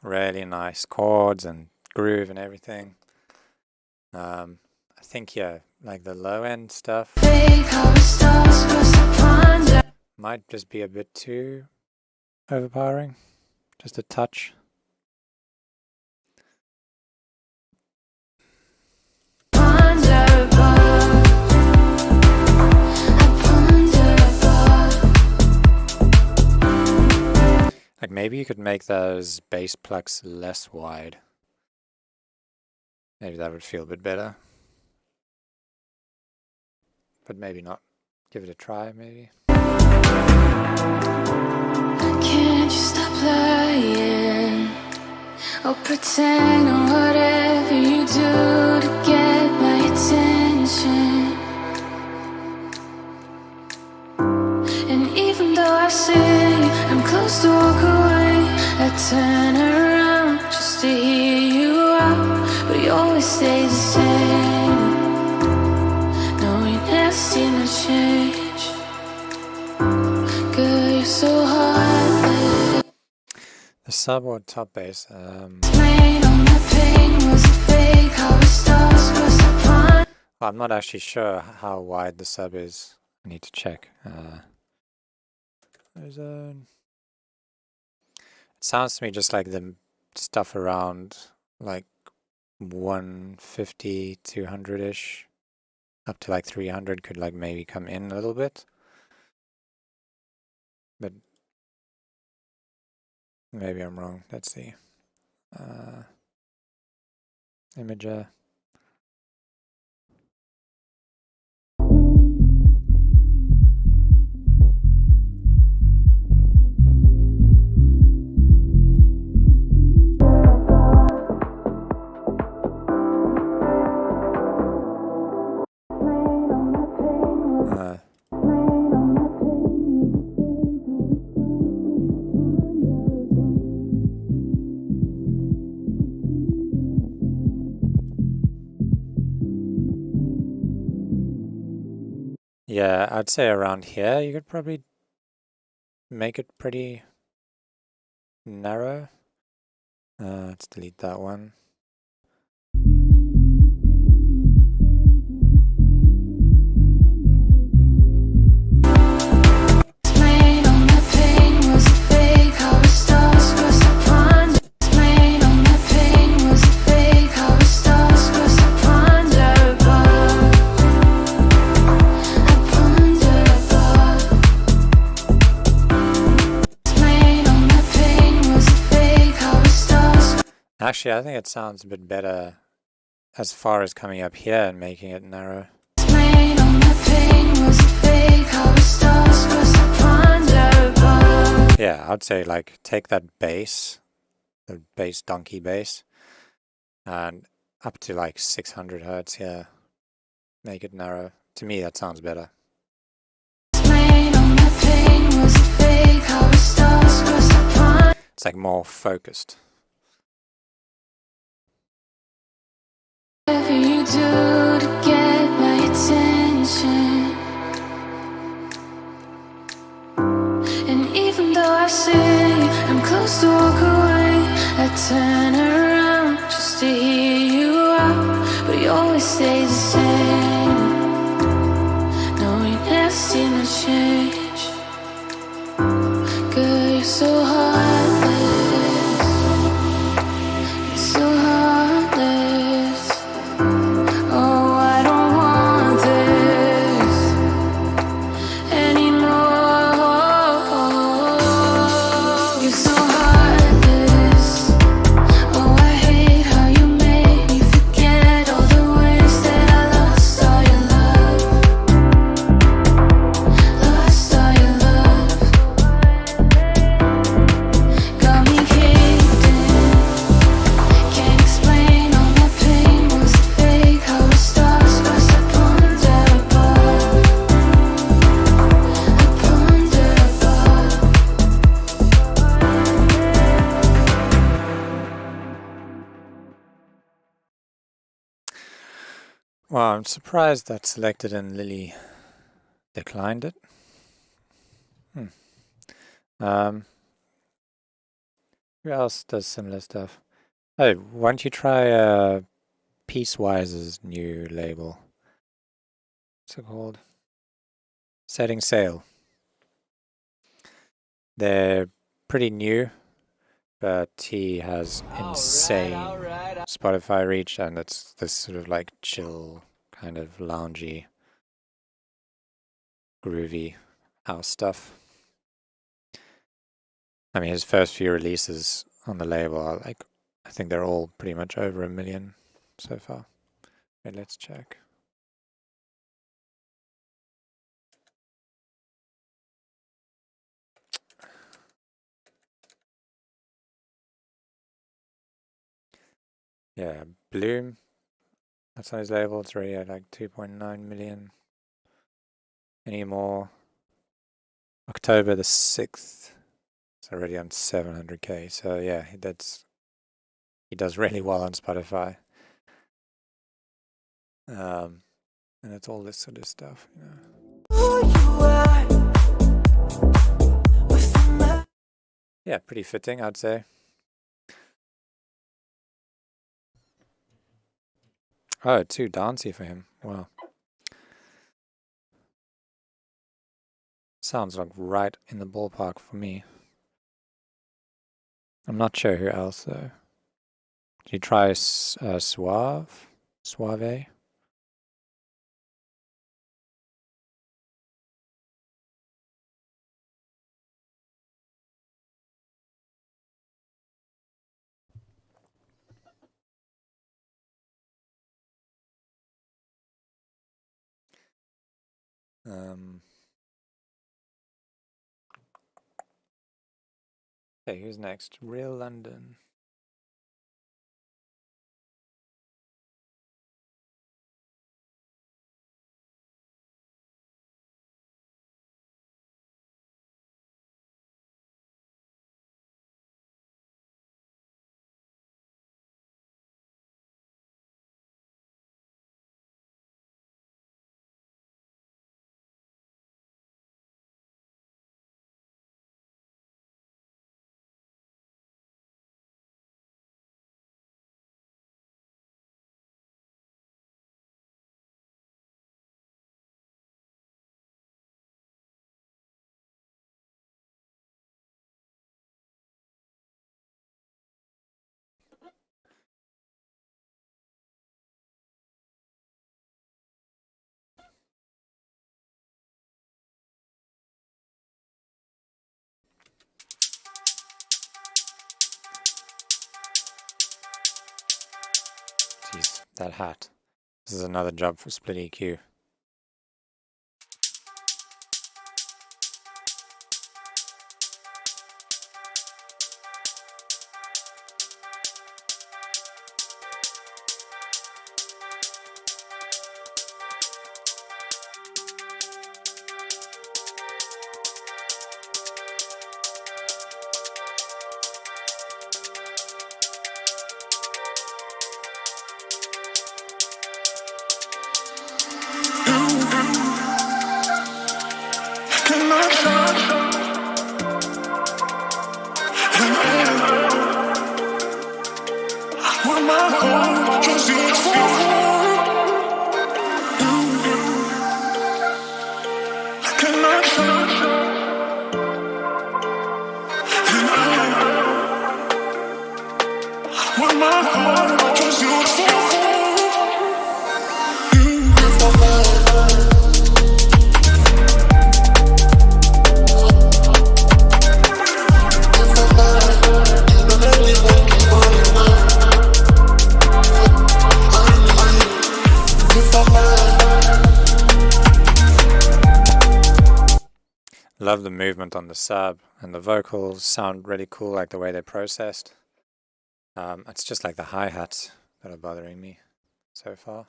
Really nice chords and groove and everything. I think, yeah, like the low end stuff Fake how it starts was to ponder. might just be a bit too overpowering. Just a touch. Ponder above. I ponder above. Like maybe you could make those bass plucks less wide. Maybe that would feel a bit better. But maybe not. Give it a try, maybe. Can't you stop lying or pretend or whatever you do to get my attention? And even though I say I'm close to walk away, I turn around just to hear you out, but you always stay the same. No, you never seem to change. Girl, you're so heartless. The sub or top bass. Explain all my pain. Was it fake? How it starts was to ponder. I'm not actually sure how wide the sub is. I need to check. There's a. It sounds to me just like the stuff around like 150, 200-ish, up to like 300 could like maybe come in a little bit. But maybe I'm wrong. Let's see. Imager. Yeah, I'd say around here you could probably make it pretty narrow. Let's delete that one. Rain on my pain was a fake. How it starts was a ponder. Rain on my pain was a fake. How it starts was a ponder above. I ponder above. Rain on my pain was a fake. How it starts. Actually, I think it sounds a bit better as far as coming up here and making it narrow. Rain on my pain was a fake. How it starts was a ponder above. Yeah, I'd say like take that bass, the bass donkey bass, and up to like 600 hertz here. Make it narrow. To me, that sounds better. Rain on my pain was a fake. How it starts was a ponder. It's like more focused. Whatever you do to get my attention. And even though I say I'm close to walk away, I turn around just to hear you out. But you always stay the same. No, you never seem to change. Girl, you're so heartless. You're so heartless. Oh, I don't want this anymore. You're so heartless. Oh, I hate how you make me forget all the ways that I lost all your love. Lost all your love. Got me kicked in. Can't explain all my pain was a fake. How it starts was a ponder above. I ponder above. Well, I'm surprised that selected and Lily declined it. Who else does similar stuff? Oh, why don't you try Piecewise's new label? What's it called? Setting Sail. They're pretty new, but he has insane Alright. Spotify reach, and it's this sort of like chill, kind of loungy, groovy house stuff. I mean, his first few releases on the label are like, I think they're all pretty much over 1 million so far. Wait, let's check. Yeah, Bloom. That's on his label. It's already at like 2.9 million. Any more? October the 6th. It's already on 700k. So yeah, he does really well on Spotify. And it's all this sort of stuff, you know. Yeah, pretty fitting, I'd say. Oh, too dancey for him. Wow. Sounds like right in the ballpark for me. I'm not sure who else though. Did you try Suave? Suave? Okay, who's next? Real London. that hat. This is another job for Split EQ. Love the movement on the sub, and the vocals sound really cool, like the way they're processed. It's just like the hi-hats that are bothering me so far.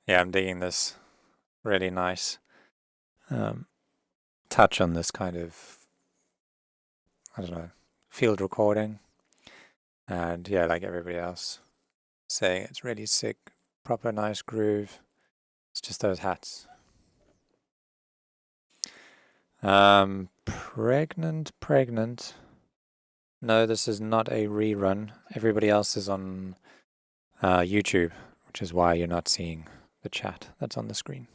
Yeah, I'm digging this. Really nice touch on this kind of, I don't know, field recording. And yeah, like everybody else saying, it's really sick, proper nice groove. It's just those hats. Pregnant. No, this is not a rerun. Everybody else is on YouTube, which is why you're not seeing the chat that's on the screen.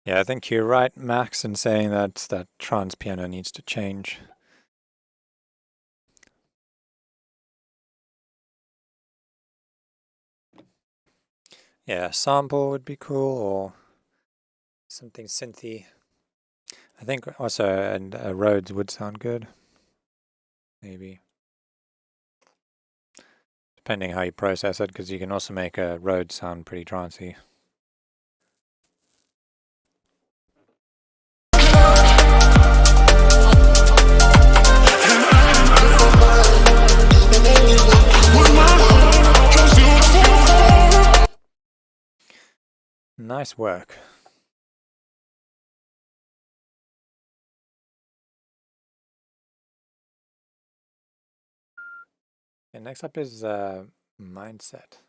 Yeah, I think you're right, Max, in saying that trance piano needs to change. Yeah, a sample would be cool, or something synthy. I think also a Rhodes would sound good. Maybe. Depending how you process it, because you can also make a Rhodes sound pretty trancey. Nice work. Okay, next up is Mindset.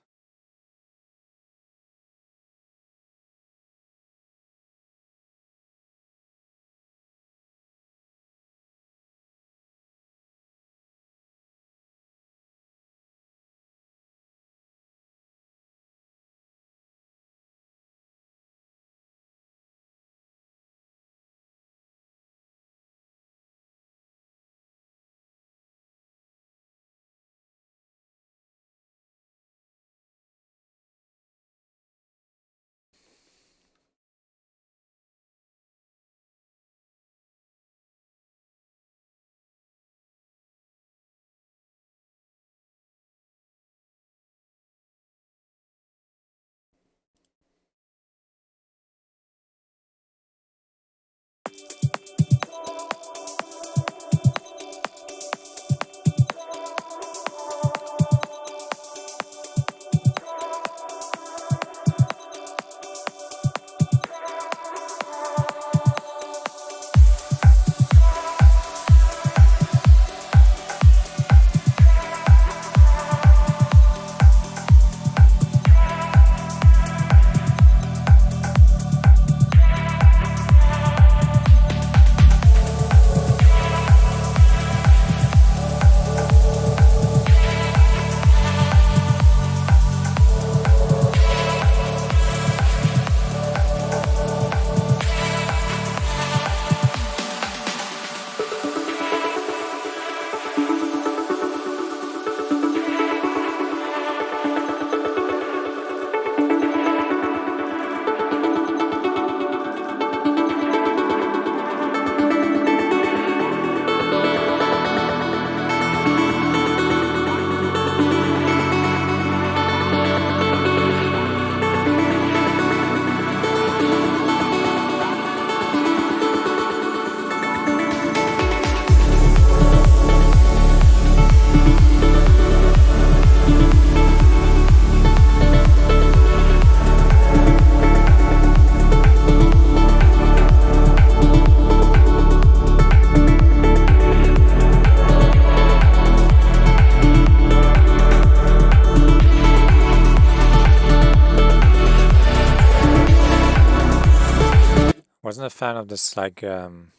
Wasn't a fan of this like down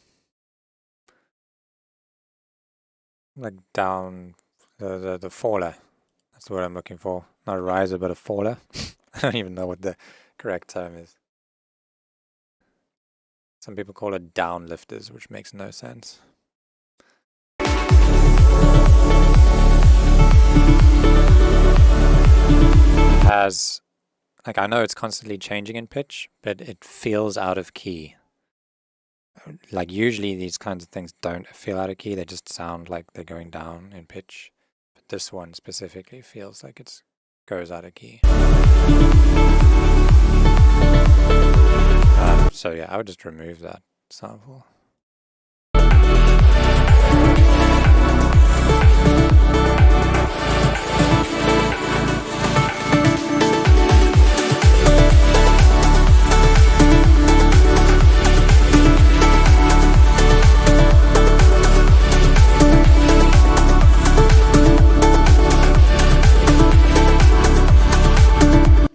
the faller. That's the word I'm looking for. Not a riser, but a faller. I don't even know what the correct term is. Some people call it downlifters, which makes no sense. Has, like, I know it's constantly changing in pitch, but it feels out of key. Like, usually these kinds of things don't feel out of key, they just sound like they're going down in pitch. But this one specifically feels like it goes out of key. So yeah, I would just remove that sample.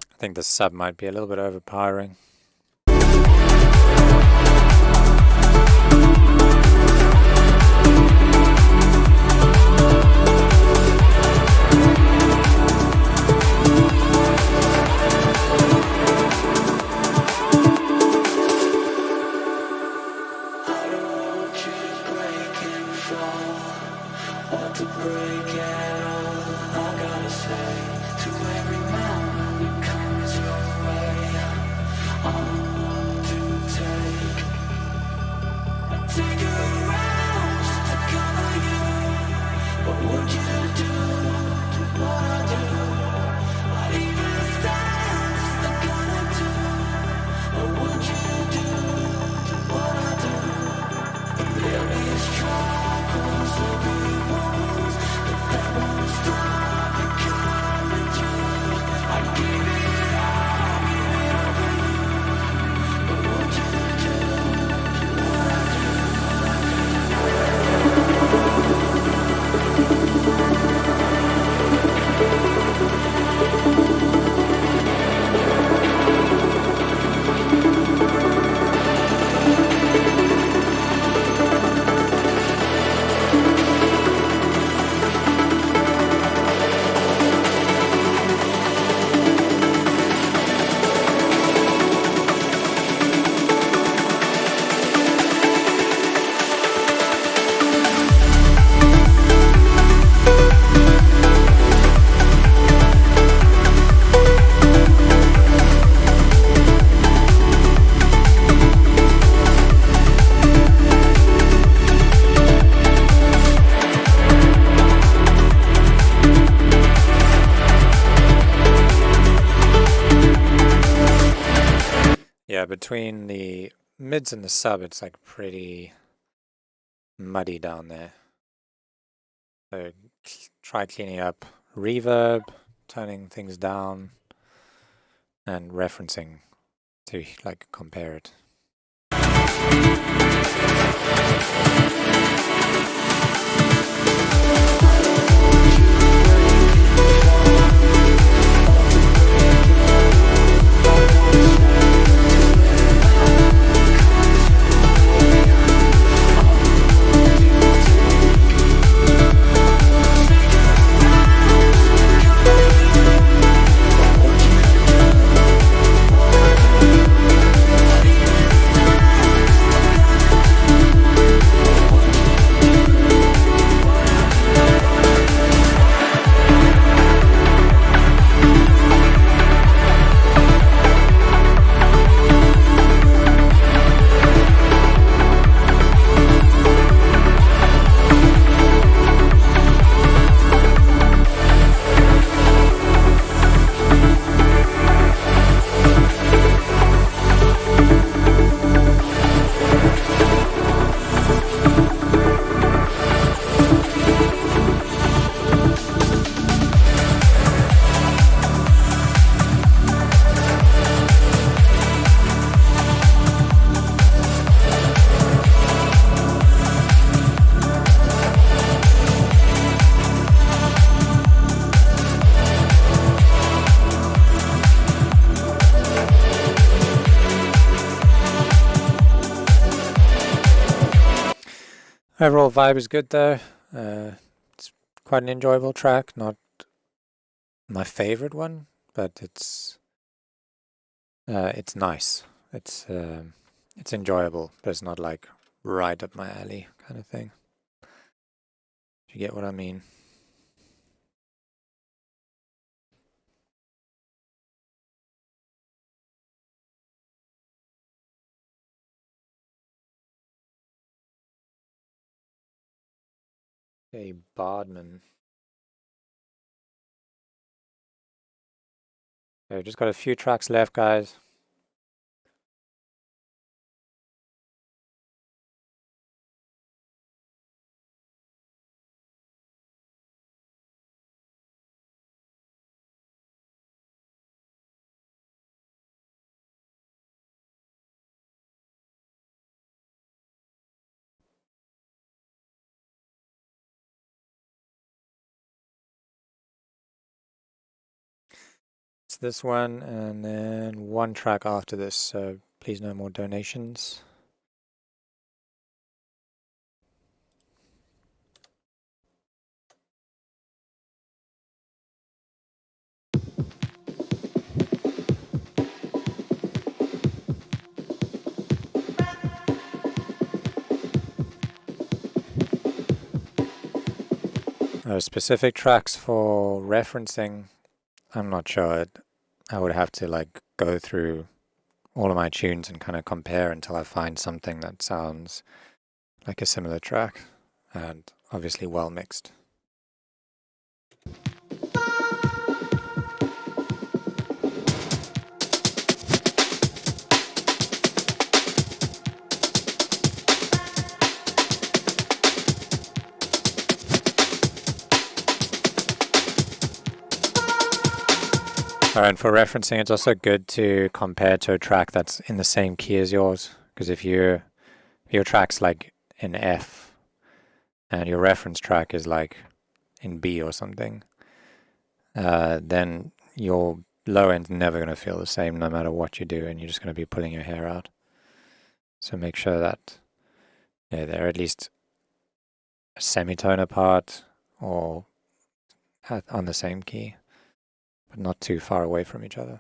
I think the sub might be a little bit overpowering. To every mountain that comes your Yeah, between the mids and the sub, it's like pretty muddy down there. So try cleaning up reverb, turning things down, and referencing to like compare it. Overall vibe is good though. It's quite an enjoyable track. Not my favorite one, but it's nice. It's enjoyable, but it's not like right up my alley kind of thing. If you get what I mean. Okay, Bardman. Okay, just got a few tracks left, guys. It's this one, and then one track after this, so please no more donations. Specific tracks for referencing, I'm not sure. I would have to like go through all of my tunes and kind of compare until I find something that sounds like a similar track and obviously well mixed. And for referencing, it's also good to compare to a track that's in the same key as yours, because if your track's like in F and your reference track is like in B or something, then your low end's never going to feel the same no matter what you do, and you're just going to be pulling your hair out. So make sure that they're at least a semitone apart or on the same key, but not too far away from each other.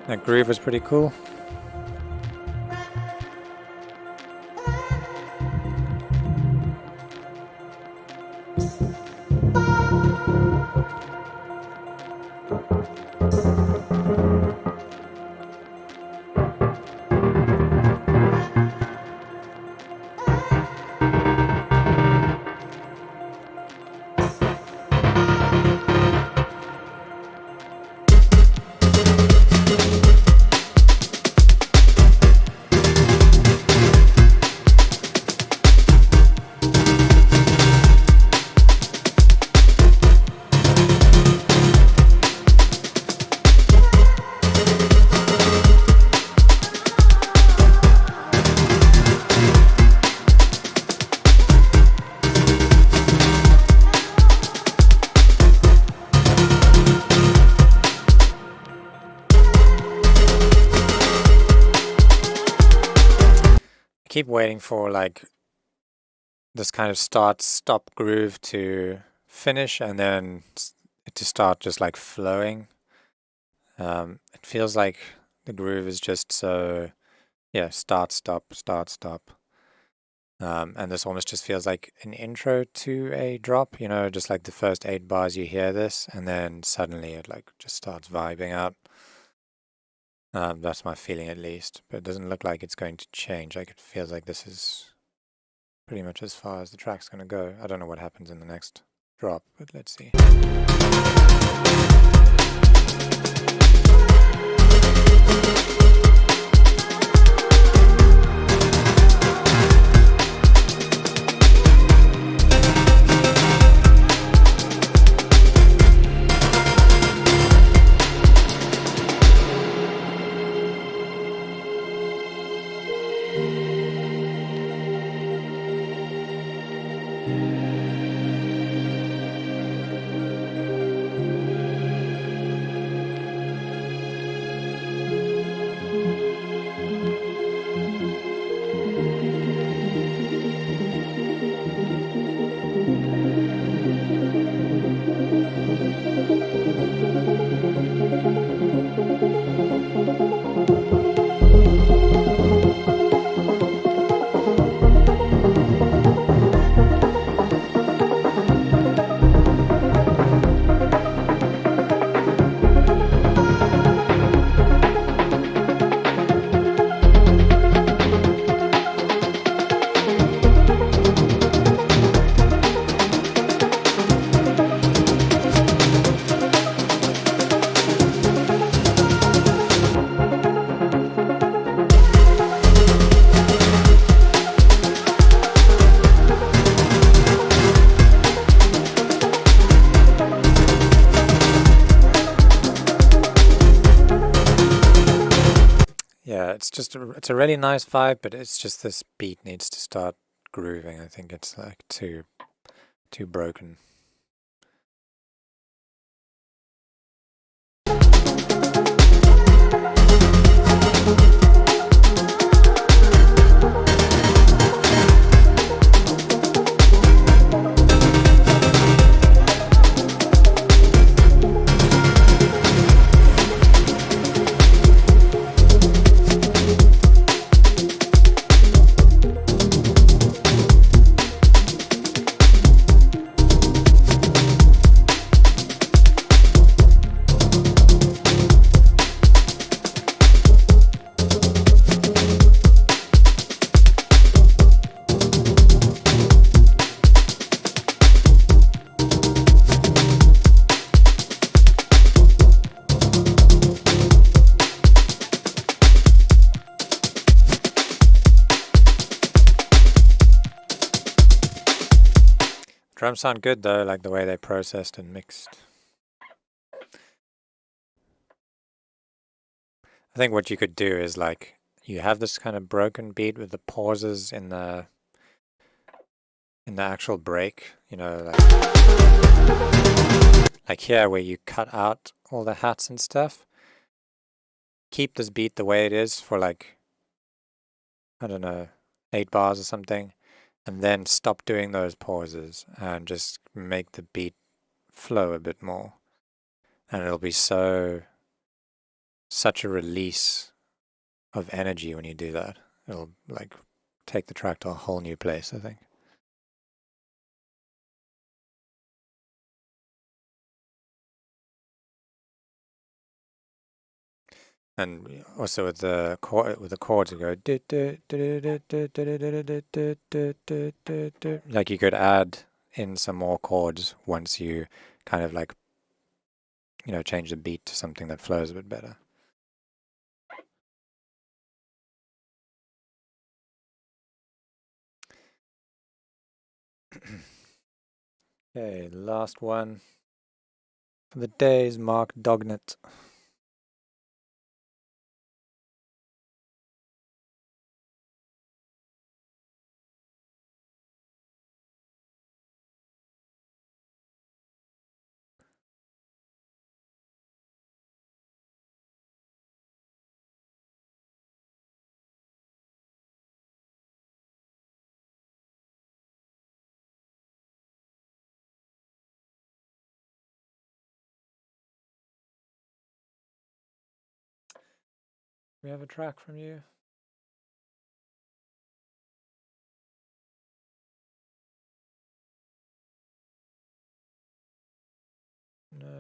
That groove was pretty cool. Keep waiting for like this kind of stop groove to finish and then to start just like flowing. It feels like the groove is just so, yeah, start, stop. And this almost just feels like an intro to a drop, you know, just like the first 8 bars you hear this and then suddenly it like just starts vibing out. That's my feeling at least, but it doesn't look like it's going to change. Like it feels like this is pretty much as far as the track's going to go. I don't know what happens in the next drop, but let's see. Yeah, it's a really nice vibe, but it's just this beat needs to start grooving. I think it's like too broken. Drums sound good though, like the way they processed and mixed. I think what you could do is like, you have this kind of broken beat with the pauses in the actual break, you know, like here where you cut out all the hats and stuff. Keep this beat the way it is for like, I don't know, 8 bars or something, and then stop doing those pauses and just make the beat flow a bit more. And it'll be so such a release of energy when you do that. It'll like take the track to a whole new place, I think. And also with the chords, you go like you could add in some more chords once you kind of like, you know, change the beat to something that flows a bit better. Okay, last one for the day is Mark Dognet. We have a track from you. No.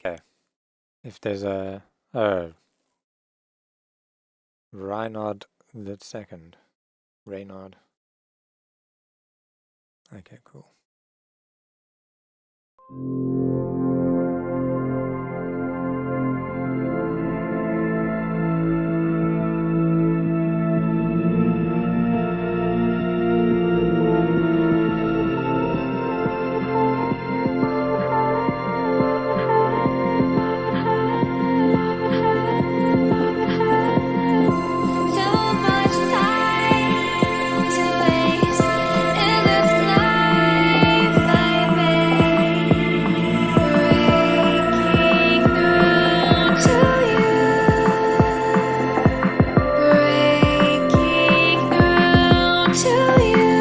Okay. If there's a Reynard the second. Reynard. Okay, cool. Too much time to waste in this life I made, breaking through to you.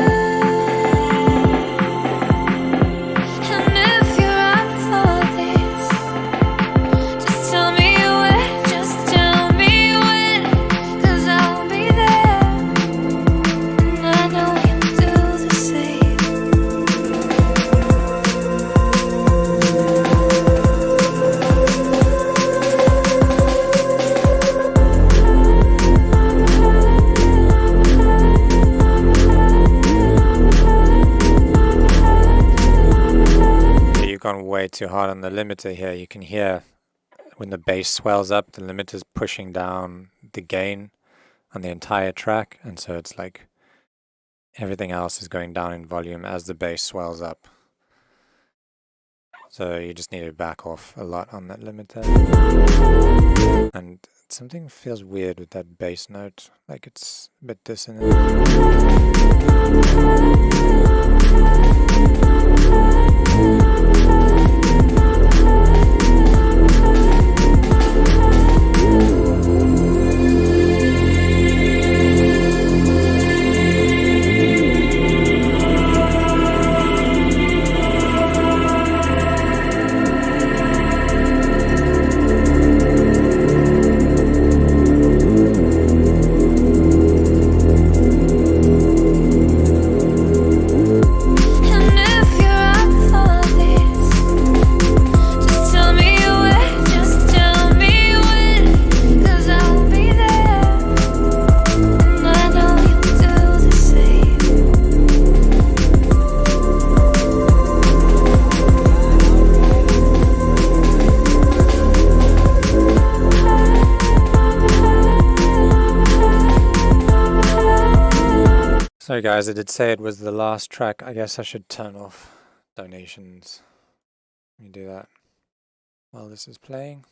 And if you're up for this, just tell me where, just tell me when, 'cause I'll be there, and I know you'll do the same. You've gone way too hard on the limiter here. You can hear when the bass swells up, the limiter's pushing down the gain on the entire track, and so it's like everything else is going down in volume as the bass swells up. So you just need to back off a lot on that limiter. And something feels weird with that bass note, like it's a bit dissonant. And if you're up for this, just tell me where, just tell me when, 'cause I'll be there, and I know you'll do the same. So guys, I did say it was the last track. I guess I should turn off donations. Let me do that while this is playing.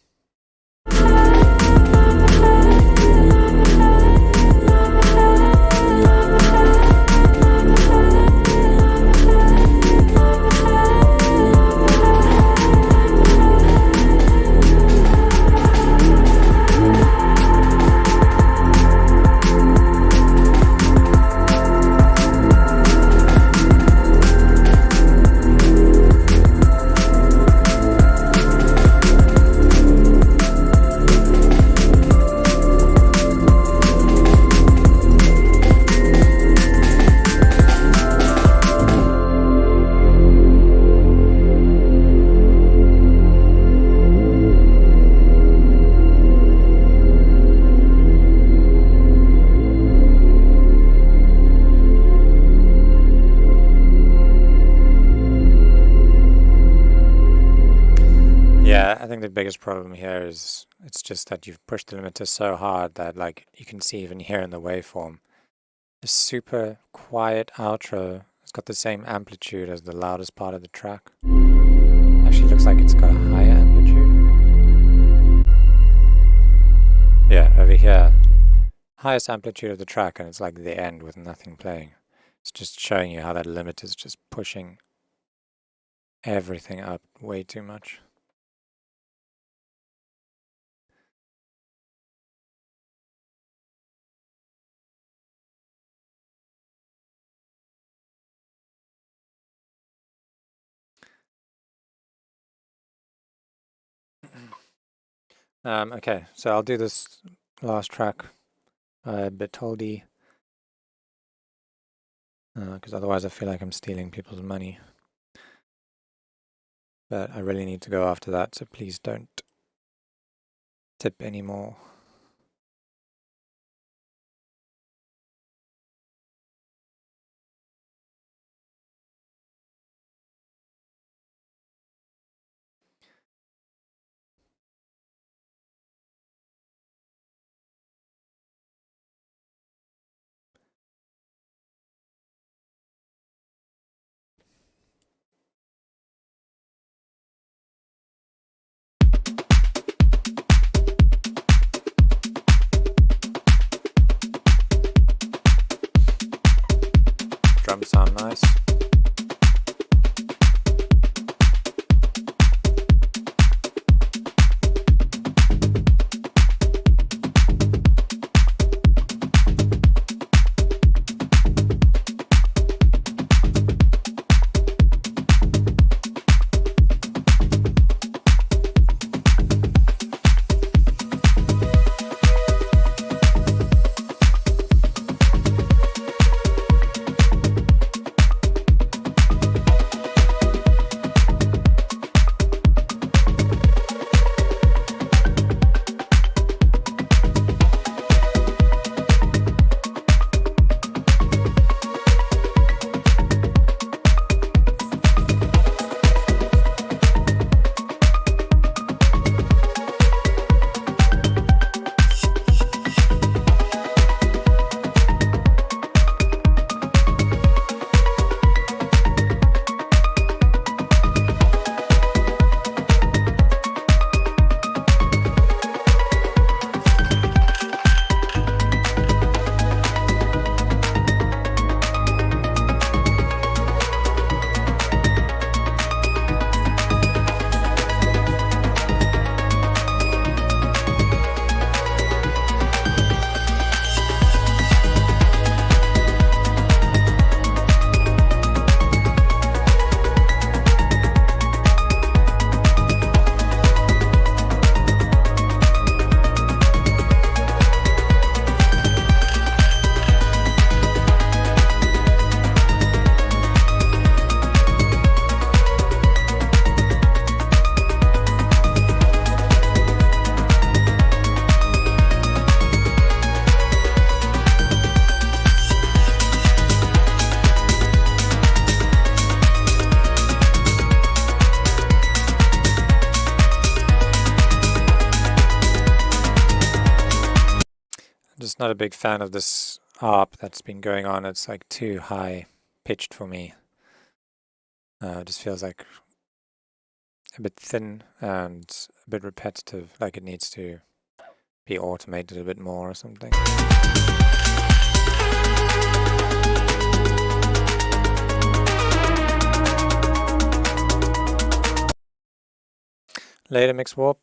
Yeah, I think the biggest problem here is it's just that you've pushed the limiter so hard that like you can see even here in the waveform, a super quiet outro. It's got the same amplitude as the loudest part of the track. Actually looks like it's got a higher amplitude. Yeah, over here, highest amplitude of the track, and it's like the end with nothing playing. It's just showing you how that limiter is just pushing everything up way too much. Okay, so I'll do this last track by Bertoldi, because otherwise I feel like I'm stealing people's money. But I really need to go after that, so please don't tip anymore. Drums sound nice. Just not a big fan of this ARP that's been going on. It's like too high pitched for me. It just feels like a bit thin and a bit repetitive, like it needs to be automated a bit more or something. Later, Mix Warp.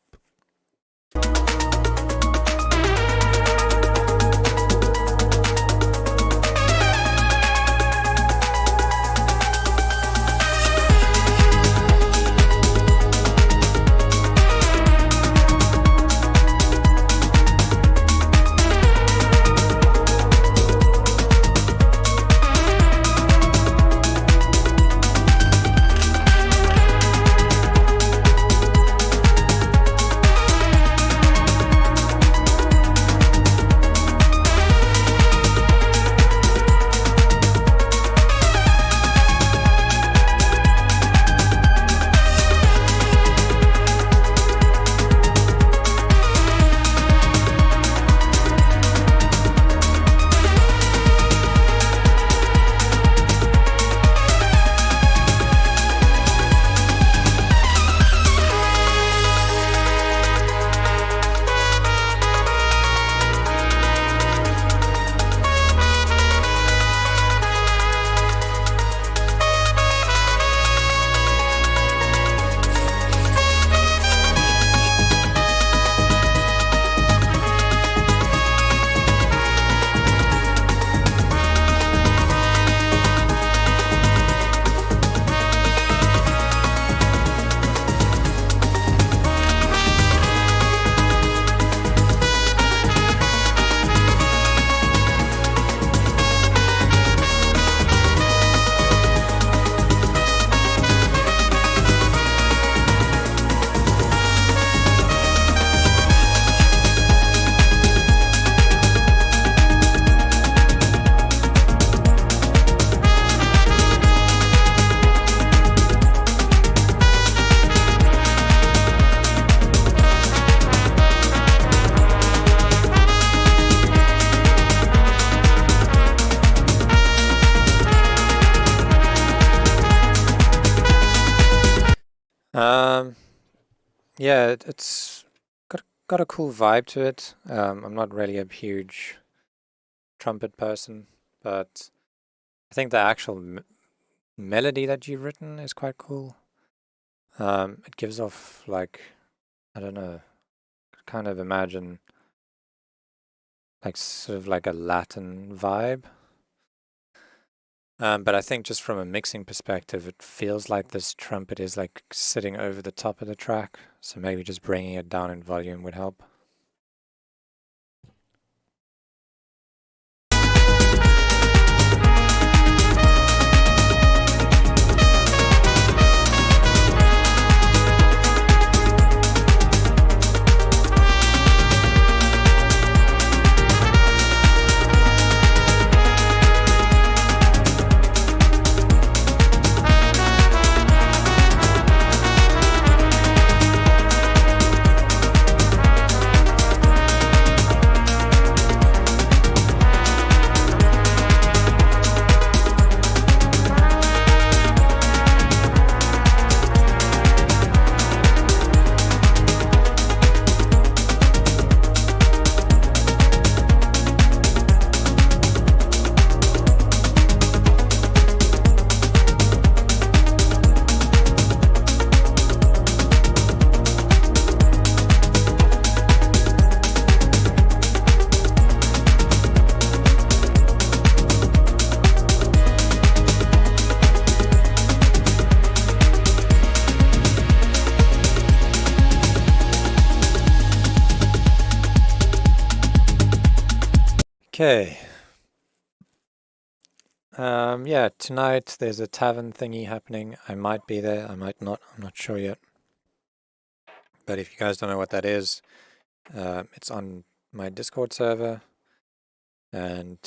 Yeah, it's got a cool vibe to it. I'm not really a huge trumpet person, but I think the actual melody that you've written is quite cool. It gives off like, I don't know, kind of imagine like sort of like a Latin vibe. But I think just from a mixing perspective, it feels like this trumpet is like sitting over the top of the track. So maybe just bringing it down in volume would help. Okay. Yeah, tonight there's a tavern thingy happening. I might be there, I might not, I'm not sure yet. But if you guys don't know what that is, it's on my Discord server, and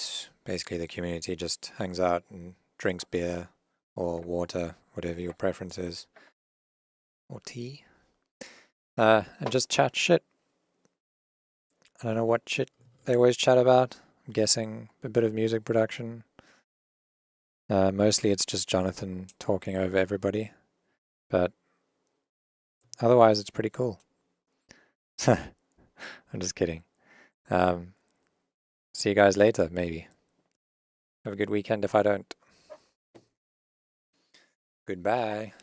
basically the community just hangs out and drinks beer or water, whatever your preference is, or tea, and just chat shit. I don't know what shit they always chat about. I'm guessing a bit of music production. Mostly it's just Jonathan talking over everybody, but otherwise it's pretty cool. I'm just kidding. See you guys later, maybe. Have a good weekend if I don't. Goodbye.